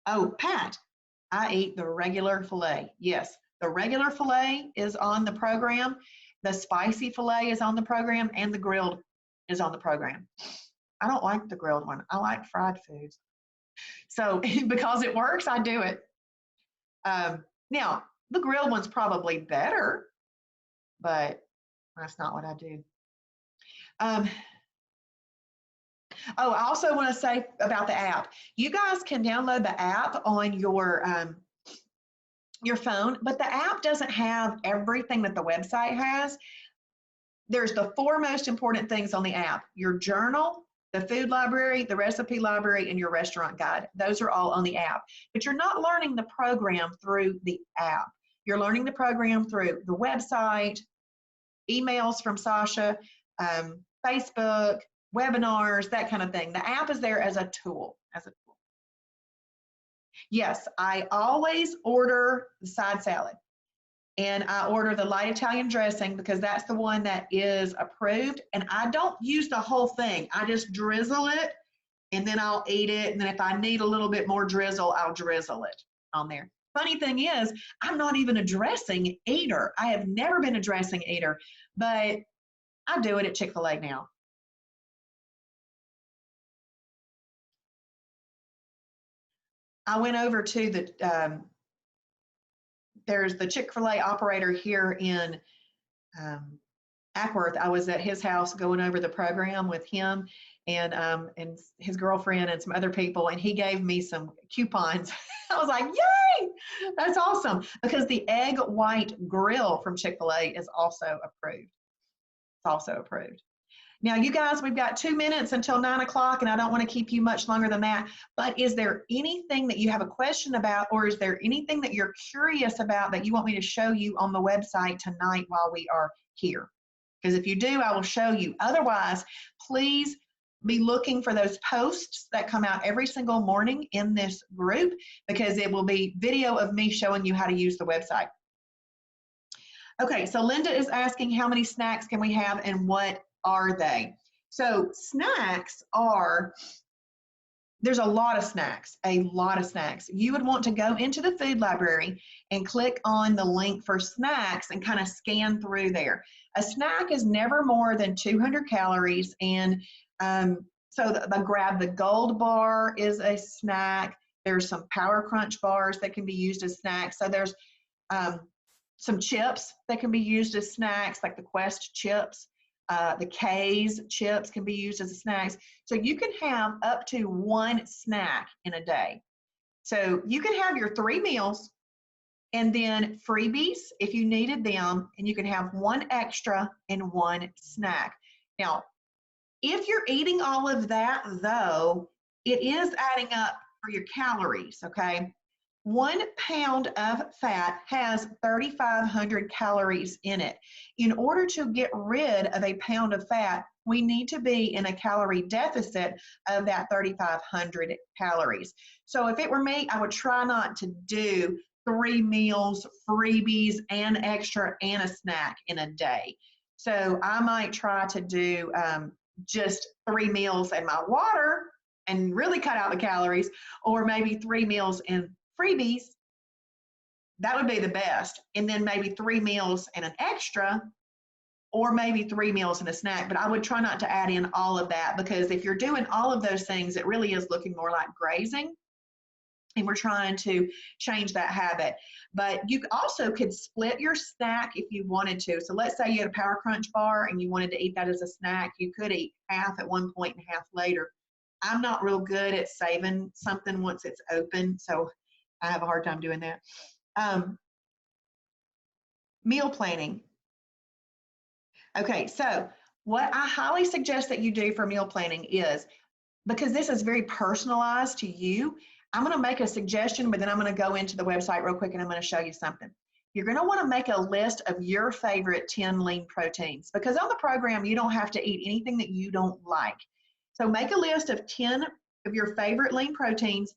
Oh, Pat, I eat the regular filet. Yes, the regular filet is on the program. The spicy filet is on the program, and the grilled is on the program. I don't like the grilled one. I like fried foods. So because it works, I do it. Now, the grilled one's probably better, but that's not what I do. Oh, I also want to say about the app. You guys can download the app on your phone, but the app doesn't have everything that the website has. There's the 4 most important things on the app: your journal, the food library, the recipe library, and your restaurant guide. Those are all on the app. But you're not learning the program through the app. You're learning the program through the website, emails from Sasha, Facebook, webinars, that kind of thing. The app is there as a tool. Yes, I always order the side salad, and I order the light Italian dressing because that's the one that is approved, and I don't use the whole thing. I just drizzle it, and then I'll eat it, and then if I need a little bit more drizzle, I'll drizzle it on there. Funny thing is, I'm not even a dressing eater. I have never been a dressing eater, but I do it at Chick-fil-A now. I went over to the, there's the Chick-fil-A operator here in Ackworth. I was at his house going over the program with him and his girlfriend and some other people, and he gave me some coupons. I was like, yay, that's awesome, because the egg white grill from Chick-fil-A is also approved. It's also approved. Now, you guys, we've got 2 minutes until 9 o'clock, and I don't want to keep you much longer than that. But is there anything that you have a question about, or is there anything that you're curious about that you want me to show you on the website tonight while we are here? Because if you do, I will show you. Otherwise, please be looking for those posts that come out every single morning in this group, because it will be video of me showing you how to use the website. Okay, so Linda is asking, how many snacks can we have and what are they? So snacks are, there's a lot of snacks, You would want to go into the food library and click on the link for snacks and kind of scan through there. A snack is never more than 200 calories, and So the Grab the Gold bar is a snack. There's some Power Crunch bars that can be used as snacks. So there's some chips that can be used as snacks, like the Quest chips. The K's chips can be used as snacks. So you can have up to one snack in a day. So you can have your 3 meals and then freebies if you needed them, and you can have one extra and one snack. Now, if you're eating all of that, though, it is adding up for your calories, okay? 1 pound of fat has 3,500 calories in it. In order to get rid of a pound of fat, we need to be in a calorie deficit of that 3,500 calories. So if it were me, I would try not to do 3 meals, freebies, and extra, and a snack in a day. So I might try to do just 3 meals and my water and really cut out the calories, or maybe 3 meals and freebies. That would be the best. And then maybe 3 meals and an extra, or maybe 3 meals and a snack. But I would try not to add in all of that, because if you're doing all of those things, it really is looking more like grazing. And we're trying to change that habit. But you also could split your snack if you wanted to. So let's say you had a Power Crunch bar and you wanted to eat that as a snack. You could eat half at one point and half later. I'm not real good at saving something once it's open, so I have a hard time doing that. Meal planning. Okay, so what I highly suggest that you do for meal planning is, because this is very personalized to you, I'm going to make a suggestion, but then I'm going to go into the website real quick and I'm going to show you something. You're going to want to make a list of your favorite 10 lean proteins, because on the program, you don't have to eat anything that you don't like. So make a list of 10 of your favorite lean proteins,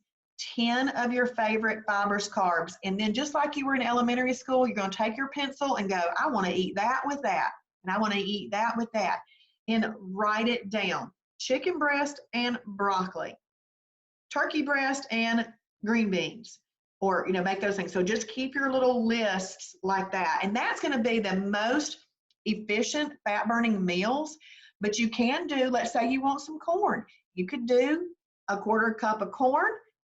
10 of your favorite fibrous carbs, and then just like you were in elementary school, you're going to take your pencil and go, I want to eat that with that, and I want to eat that with that, and write it down. Chicken breast and broccoli, turkey breast and green beans, or make those things. So just keep your little lists like that, and that's going to be the most efficient fat burning meals. But you can do, let's say you want some corn, you could do a 1/4 cup of corn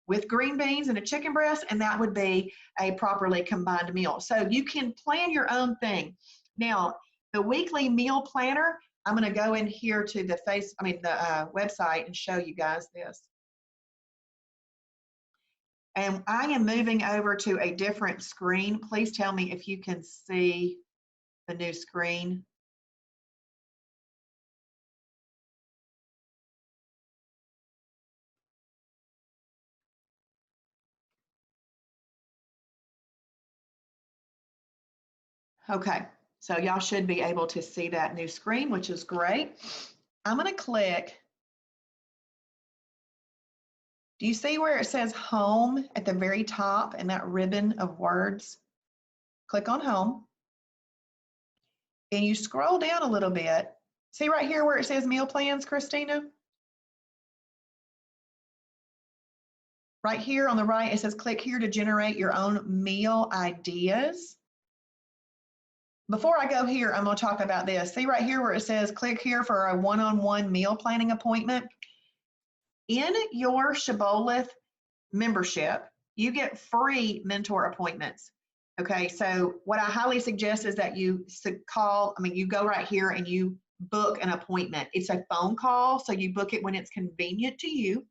with green beans and a chicken breast, and that would be a properly combined meal. So you can plan your own thing. Now, the weekly meal planner, I'm going to go in here to the website and show you guys this. And I am moving over to a different screen. Please tell me if you can see the new screen. Okay, so y'all should be able to see that new screen, which is great. I'm going to click. Do you see where it says home at the very top and that ribbon of words? Click on home. And you scroll down a little bit. See right here where it says meal plans, Christina? Right here on the right, it says click here to generate your own meal ideas. Before I go here, I'm going to talk about this. See right here where it says click here for a one-on-one meal planning appointment. In your Shibboleth membership, you get free mentor appointments. Okay, so what I highly suggest is that you you go right here and you book an appointment. It's a phone call, so you book it when it's convenient to you,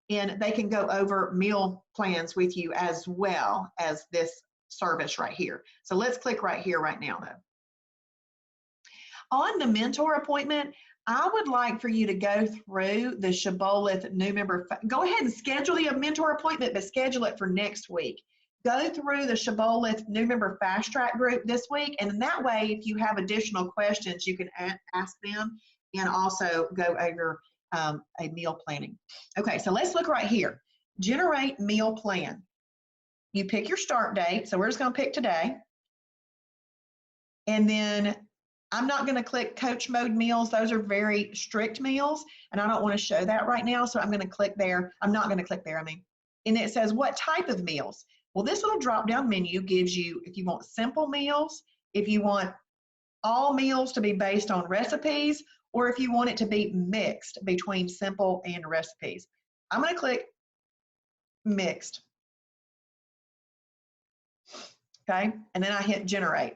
and they can go over meal plans with you as well as this service right here. So let's click right here right now though. On the mentor appointment, I would like for you to go through the Shibboleth new member. Go ahead and schedule the mentor appointment, but schedule it for next week. Go through the Shibboleth new member fast track group this week, and that way, if you have additional questions, you can ask them and also go over a meal planning. Okay, so let's look right here. Generate meal plan. You pick your start date, so we're just going to pick today. And then I'm not going to click coach mode meals. Those are very strict meals, and I don't want to show that right now, so I'm going to click there. I'm not going to click there, And it says what type of meals. Well, this little drop-down menu gives you, if you want simple meals, if you want all meals to be based on recipes, or if you want it to be mixed between simple and recipes. I'm going to click mixed. Okay, and then I hit generate.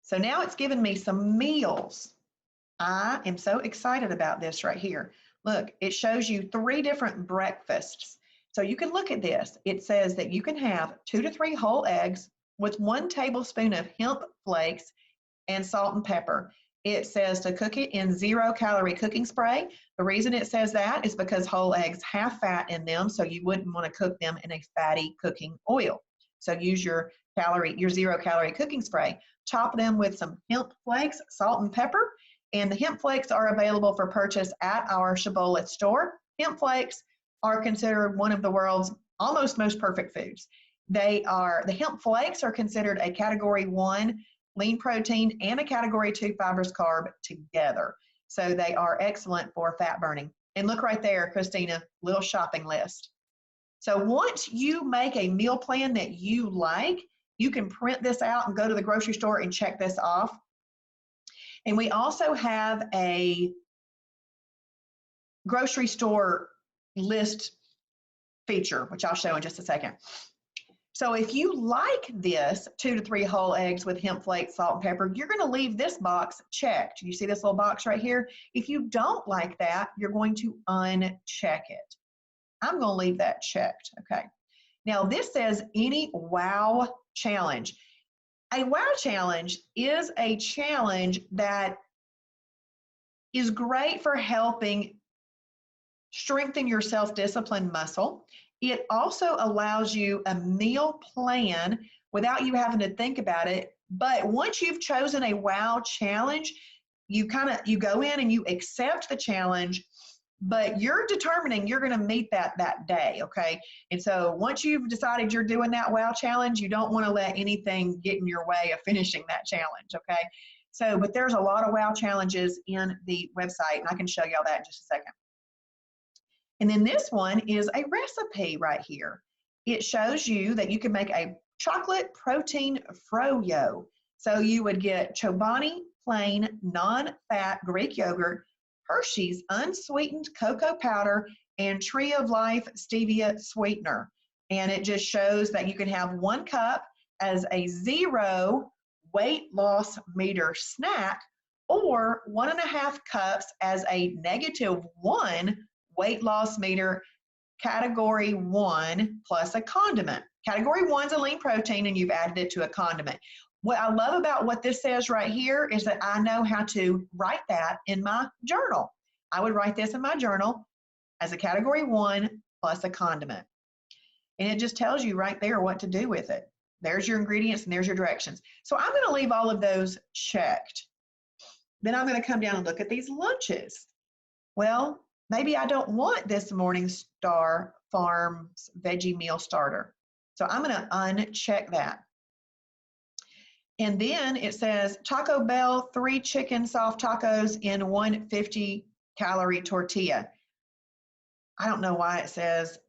So now it's given me some meals. I am so excited about this right here. Look, it shows you 3 different breakfasts. So you can look at this. It says that you can have 2 to 3 whole eggs with 1 tablespoon of hemp flakes and salt and pepper. It says to cook it in 0-calorie cooking spray. The reason it says that is because whole eggs have fat in them, so you wouldn't want to cook them in a fatty cooking oil. So use your 0-calorie cooking spray. Chop them with some hemp flakes, salt and pepper, and the hemp flakes are available for purchase at our Shibboleth store. Hemp flakes are considered one of the world's almost most perfect foods. The hemp flakes are considered a category 1 lean protein and a category 2 fibrous carb together. So they are excellent for fat burning. And look right there, Christina, little shopping list. So once you make a meal plan that you like, you can print this out and go to the grocery store and check this off. And we also have a grocery store list feature, which I'll show in just a second. So if you like this 2 to 3 whole eggs with hemp flakes, salt, and pepper, you're going to leave this box checked. You see this little box right here? If you don't like that, you're going to uncheck it. I'm going to leave that checked. Okay. Now this says any wow challenge. A wow challenge is a challenge that is great for helping strengthen your self-discipline muscle. It also allows you a meal plan without you having to think about it. But once you've chosen a wow challenge, you go in and you accept the challenge, but you're determining you're going to meet that day, okay? And so once you've decided you're doing that wow challenge, you don't want to let anything get in your way of finishing that challenge, okay? So, but there's a lot of wow challenges in the website, and I can show you all that in just a second. And then this one is a recipe right here. It shows you that you can make a chocolate protein froyo. So you would get Chobani plain non-fat Greek yogurt, Hershey's unsweetened cocoa powder, and Tree of Life stevia sweetener. And it just shows that you can have 1 cup as a 0 weight loss meter snack, or 1.5 cups as a -1 weight loss meter category 1 plus a condiment. Category 1 is a lean protein and you've added it to a condiment. What I love about what this says right here is that I know how to write that in my journal. I would write this in my journal as a category 1 plus a condiment. And it just tells you right there what to do with it. There's your ingredients and there's your directions. So I'm going to leave all of those checked. Then I'm going to come down and look at these lunches. Well, maybe I don't want this Morningstar Farms veggie meal starter. So I'm going to uncheck that. And then it says Taco Bell 3 chicken soft tacos in 150-calorie tortilla. I don't know why it says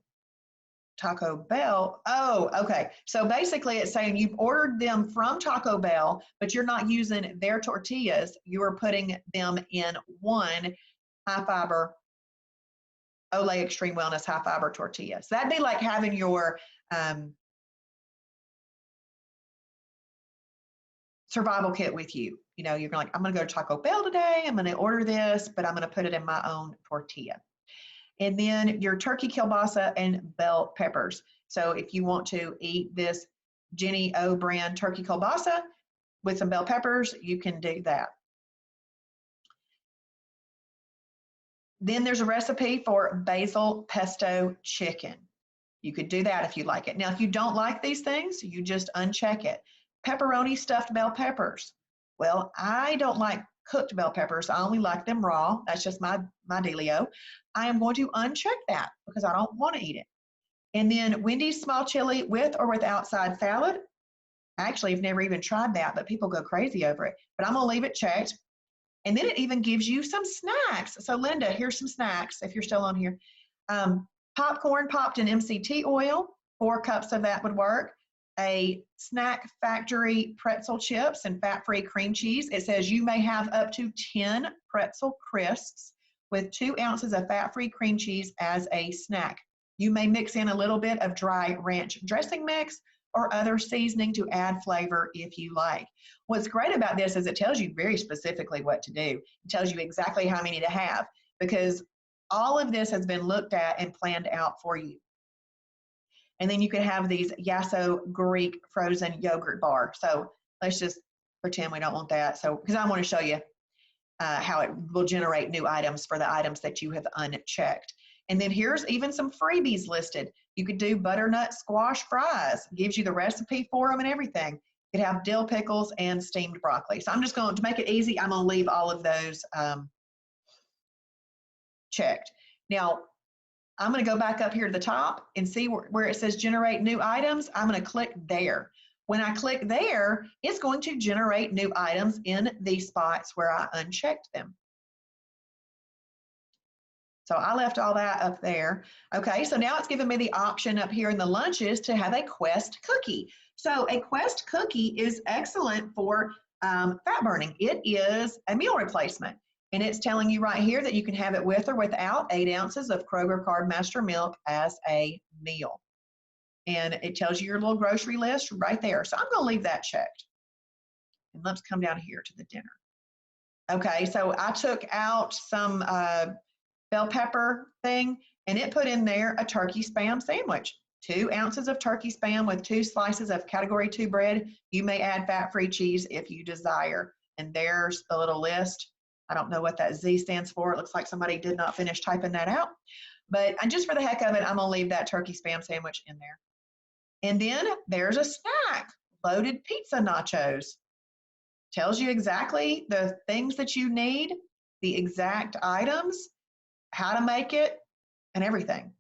Taco Bell. Oh, okay. So basically it's saying you've ordered them from Taco Bell, but you're not using their tortillas. You are putting them in 1 high fiber Olay Extreme Wellness high fiber tortilla. So that'd be like having your survival kit with you. You know, you're like, I'm going to go to Taco Bell today. I'm going to order this, but I'm going to put it in my own tortilla. And then your turkey kielbasa and bell peppers. So if you want to eat this Jenny O brand turkey kielbasa with some bell peppers, you can do that. Then there's a recipe for basil pesto chicken. You could do that if you like it. Now, if you don't like these things, you just uncheck it. Pepperoni stuffed bell peppers. Well, I don't like cooked bell peppers. I only like them raw. That's just my dealio. I am going to uncheck that because I don't want to eat it. And then Wendy's small chili with or without side salad. Actually, I've never even tried that, but people go crazy over it. But I'm going to leave it checked. And then it even gives you some snacks. So Linda, here's some snacks if you're still on here. Popcorn popped in MCT oil, 4 cups of that would work. a Snack Factory pretzel chips and fat-free cream cheese. It says you may have up to 10 pretzel crisps with 2 ounces of fat-free cream cheese as a snack. You may mix in a little bit of dry ranch dressing mix or other seasoning to add flavor if you like. What's great about this is it tells you very specifically what to do. It tells you exactly how many to have, because all of this has been looked at and planned out for you. And then you can have these Yasso Greek frozen yogurt bar. So let's just pretend we don't want that. So, because I want to show you how it will generate new items for the items that you have unchecked. And then here's even some freebies listed. You could do butternut squash fries. Gives you the recipe for them and everything. You could have dill pickles and steamed broccoli. So I'm just going to make it easy. I'm going to leave all of those checked. Now, I'm going to go back up here to the top and see where it says generate new items. I'm going to click there. When I click there, it's going to generate new items in the spots where I unchecked them. So I left all that up there. Okay, so now it's giving me the option up here in the lunches to have a Quest cookie. So a Quest cookie is excellent for fat burning. It is a meal replacement. And it's telling you right here that you can have it with or without 8 ounces of Kroger Carb Master milk as a meal. And it tells you your little grocery list right there. So I'm going to leave that checked. And let's come down here to the dinner. Okay, so I took out some bell pepper thing, and it put in there a turkey Spam sandwich. 2 ounces of turkey Spam with 2 slices of Category 2 bread. You may add fat-free cheese if you desire. And there's the little list. I don't know what that Z stands for. It looks like somebody did not finish typing that out. But just for the heck of it, I'm going to leave that turkey Spam sandwich in there. And then there's a snack, loaded pizza nachos. Tells you exactly the things that you need, the exact items, how to make it, and everything.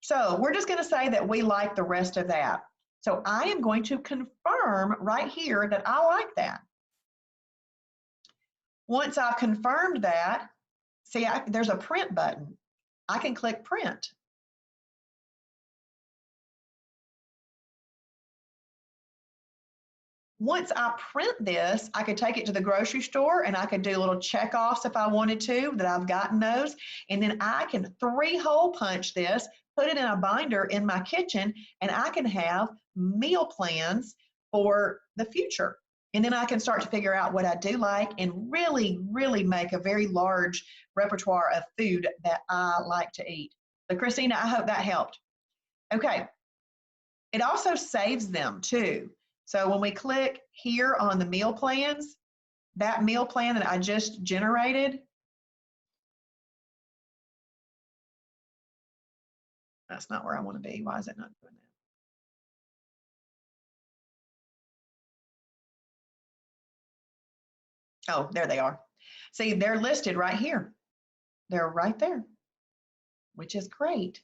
So we're just going to say that we like the rest of that. So I am going to confirm right here that I like that. Once I've confirmed that, see, there's a print button. I can click print. Once I print this, I could take it to the grocery store and I could do little check-offs if I wanted to, that I've gotten those. And then I can 3-hole punch this, put it in a binder in my kitchen, and I can have meal plans for the future. And then I can start to figure out what I do like and really, really make a very large repertoire of food that I like to eat. So Christina, I hope that helped. Okay. It also saves them too. So when we click here on the meal plans, that meal plan that I just generated, that's not where I want to be. Why is it not doing that? Oh, there they are. See, they're listed right here. They're right there, which is great.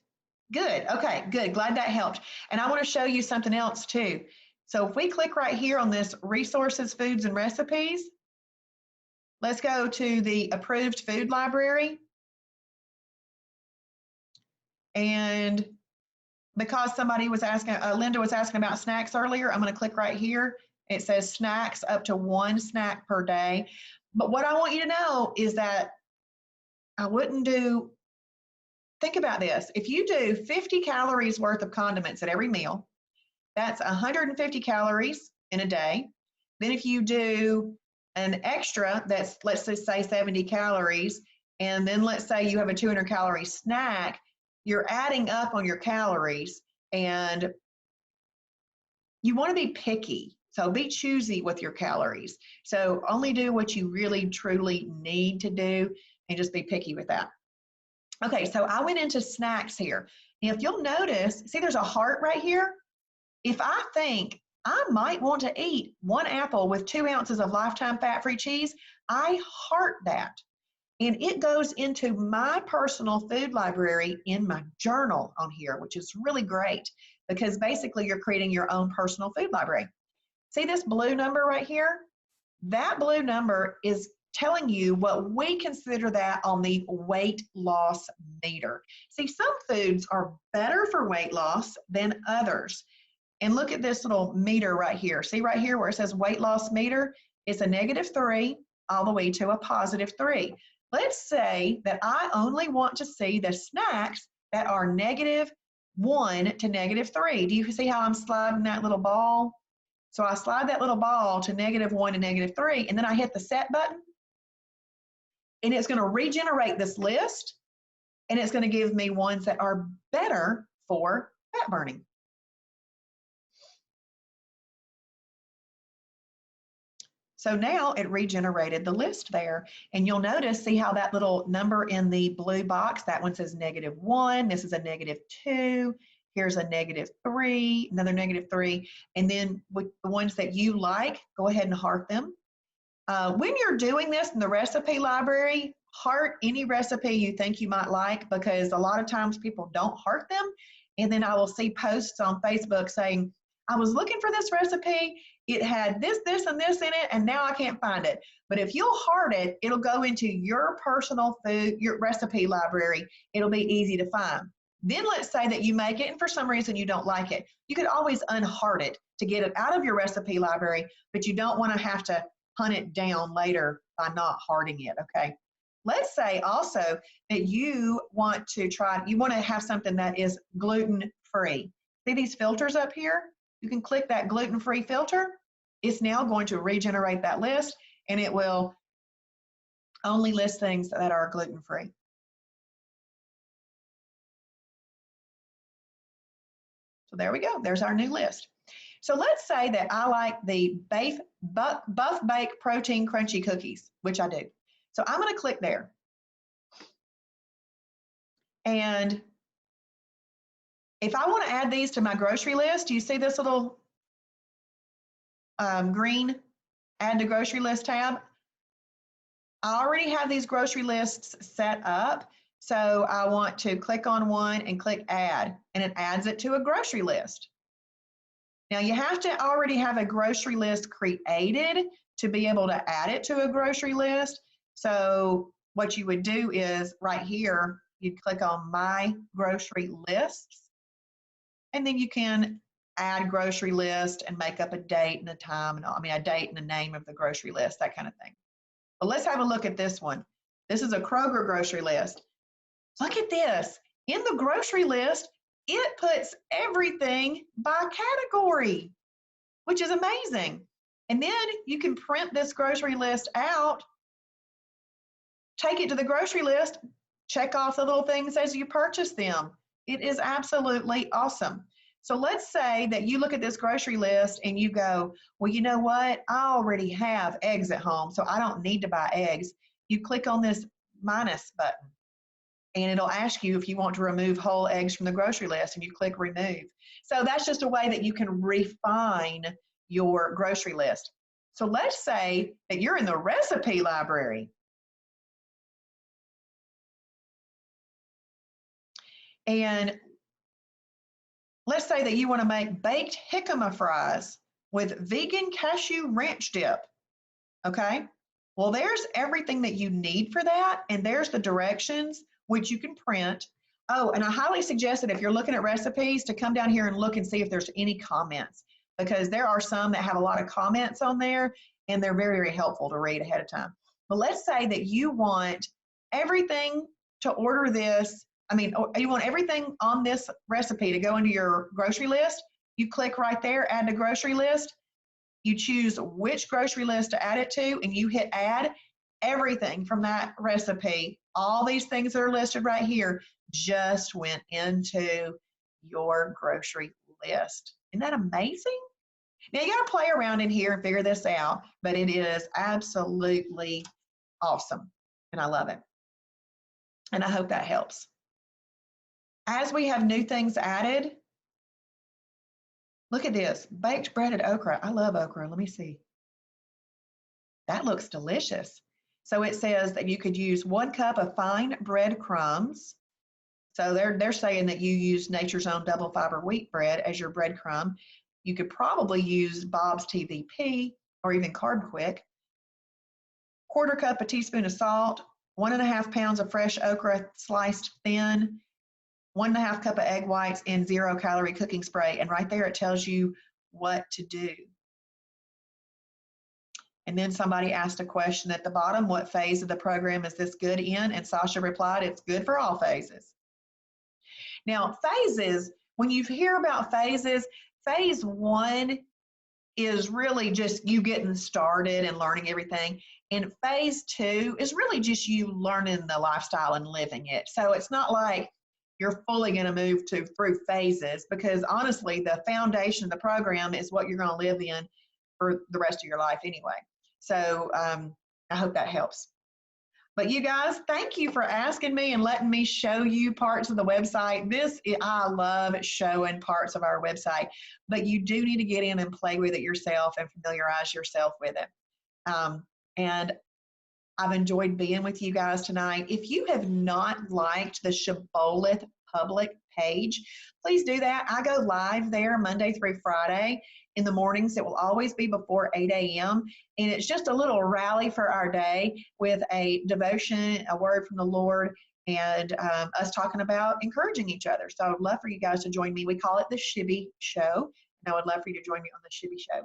Good. Okay, good. Glad that helped. And I want to show you something else too. So if we click right here on this resources, foods, and recipes, let's go to the approved food library. And because somebody was asking, Linda was asking about snacks earlier, I'm going to click right here. It says snacks, up to 1 snack per day. But what I want you to know is that I wouldn't do, think about this. If you do 50 calories worth of condiments at every meal, that's 150 calories in a day. Then if you do an extra, that's, let's just say 70 calories, and then let's say you have a 200 calorie snack, you're adding up on your calories, and you want to be picky. So be choosy with your calories. So only do what you really, truly need to do, and just be picky with that. Okay, so I went into snacks here. If you'll notice, see there's a heart right here? If I think I might want to eat 1 apple with 2 ounces of Lifetime fat-free cheese, I heart that. And it goes into my personal food library in my journal on here, which is really great because basically you're creating your own personal food library. See this blue number right here? That blue number is telling you what we consider that on the weight loss meter. See, some foods are better for weight loss than others. And look at this little meter right here. See right here where it says weight loss meter? It's a -3 all the way to a +3. Let's say that I only want to see the snacks that are -1 to -3. Do you see how I'm sliding that little ball? So I slide that little ball to -1 to -3, and then I hit the set button, and it's going to regenerate this list, and it's going to give me ones that are better for fat burning. So now it regenerated the list there. And you'll notice, see how that little number in the blue box, that one says -1, this is a -2, here's a -3, another -3. And then with the ones that you like, go ahead and heart them. When you're doing this in the recipe library, heart any recipe you think you might like, because a lot of times people don't heart them. And then I will see posts on Facebook saying, I was looking for this recipe, it had this, this, and this in it, and now I can't find it. But if you'll heart it, it'll go into your personal food, your recipe library. It'll be easy to find. Then let's say that you make it, and for some reason you don't like it. You could always unheart it to get it out of your recipe library, but you don't want to have to hunt it down later by not hearting it, okay? Let's say also that you want to have something that is gluten-free. See these filters up here? You can click that gluten-free filter. It's now going to regenerate that list, and it will only list things that are gluten-free. So there we go. There's our new list. So let's say that I like the Buff Bake Protein Crunchy Cookies, which I do. So I'm going to click there. And if I want to add these to my grocery list, do you see this little green add to grocery list tab? I already have these grocery lists set up. So I want to click on one and click add, and it adds it to a grocery list. Now you have to already have a grocery list created to be able to add it to a grocery list. So what you would do is right here, you'd click on My Grocery Lists, and then you can add grocery list and make up a date and a time, and a date and the name of the grocery list, that kind of thing. But let's have a look at this one. This is a Kroger grocery list. Look at this. In the grocery list, it puts everything by category, which is amazing. And then you can print this grocery list out, take it to the grocery list, check off the little things as you purchase them. It is absolutely awesome. So let's say that you look at this grocery list and you go, well, you know what? I already have eggs at home, so I don't need to buy eggs. You click on this minus button, and it'll ask you if you want to remove whole eggs from the grocery list, and you click remove. So that's just a way that you can refine your grocery list. So let's say that you're in the recipe library. And let's say that you want to make baked jicama fries with vegan cashew ranch dip, okay? Well, there's everything that you need for that, and there's the directions, which you can print. Oh, and I highly suggest that if you're looking at recipes to come down here and look and see if there's any comments, because there are some that have a lot of comments on there, and they're very, very helpful to read ahead of time. But let's say that you want everything to order this, you want everything on this recipe to go into your grocery list. You click right there, add to grocery list. You choose which grocery list to add it to, and you hit add. Everything from that recipe, all these things that are listed right here, just went into your grocery list. Isn't that amazing? Now you got to play around in here and figure this out, but it is absolutely awesome, and I love it. And I hope that helps. As we have new things added, look at this, baked breaded okra. I love okra. Let me see. That looks delicious. So it says that you could use 1 cup of fine breadcrumbs. So they're saying that you use Nature's Own double fiber wheat bread as your breadcrumb. You could probably use Bob's TVP or even Carb Quick. 1/4 cup, a teaspoon of salt, 1.5 pounds of fresh okra sliced thin, 1.5 cup of egg whites and 0-calorie cooking spray. And right there, it tells you what to do. And then somebody asked a question at the bottom, what phase of the program is this good in? And Sasha replied, it's good for all phases. Now, phases, when you hear about phases, phase 1 is really just you getting started and learning everything. And phase 2 is really just you learning the lifestyle and living it. So it's not like you're fully going to move through phases, because honestly, the foundation of the program is what you're going to live in for the rest of your life anyway. So I hope that helps. But you guys, thank you for asking me and letting me show you parts of the website. I love showing parts of our website, but you do need to get in and play with it yourself and familiarize yourself with it. And I've enjoyed being with you guys tonight. If you have not liked the Shibboleth public page, please do that. I go live there Monday through Friday in the mornings. It will always be before 8 a.m. And it's just a little rally for our day with a devotion, a word from the Lord, and us talking about encouraging each other. So I would love for you guys to join me. We call it the Shibby Show, and I would love for you to join me on the Shibby Show.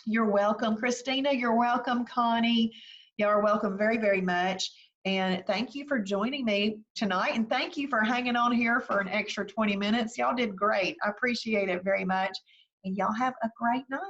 You're welcome, Christina. You're welcome, Connie. Y'all are welcome very, very much. And thank you for joining me tonight. And thank you for hanging on here for an extra 20 minutes. Y'all did great. I appreciate it very much. And y'all have a great night.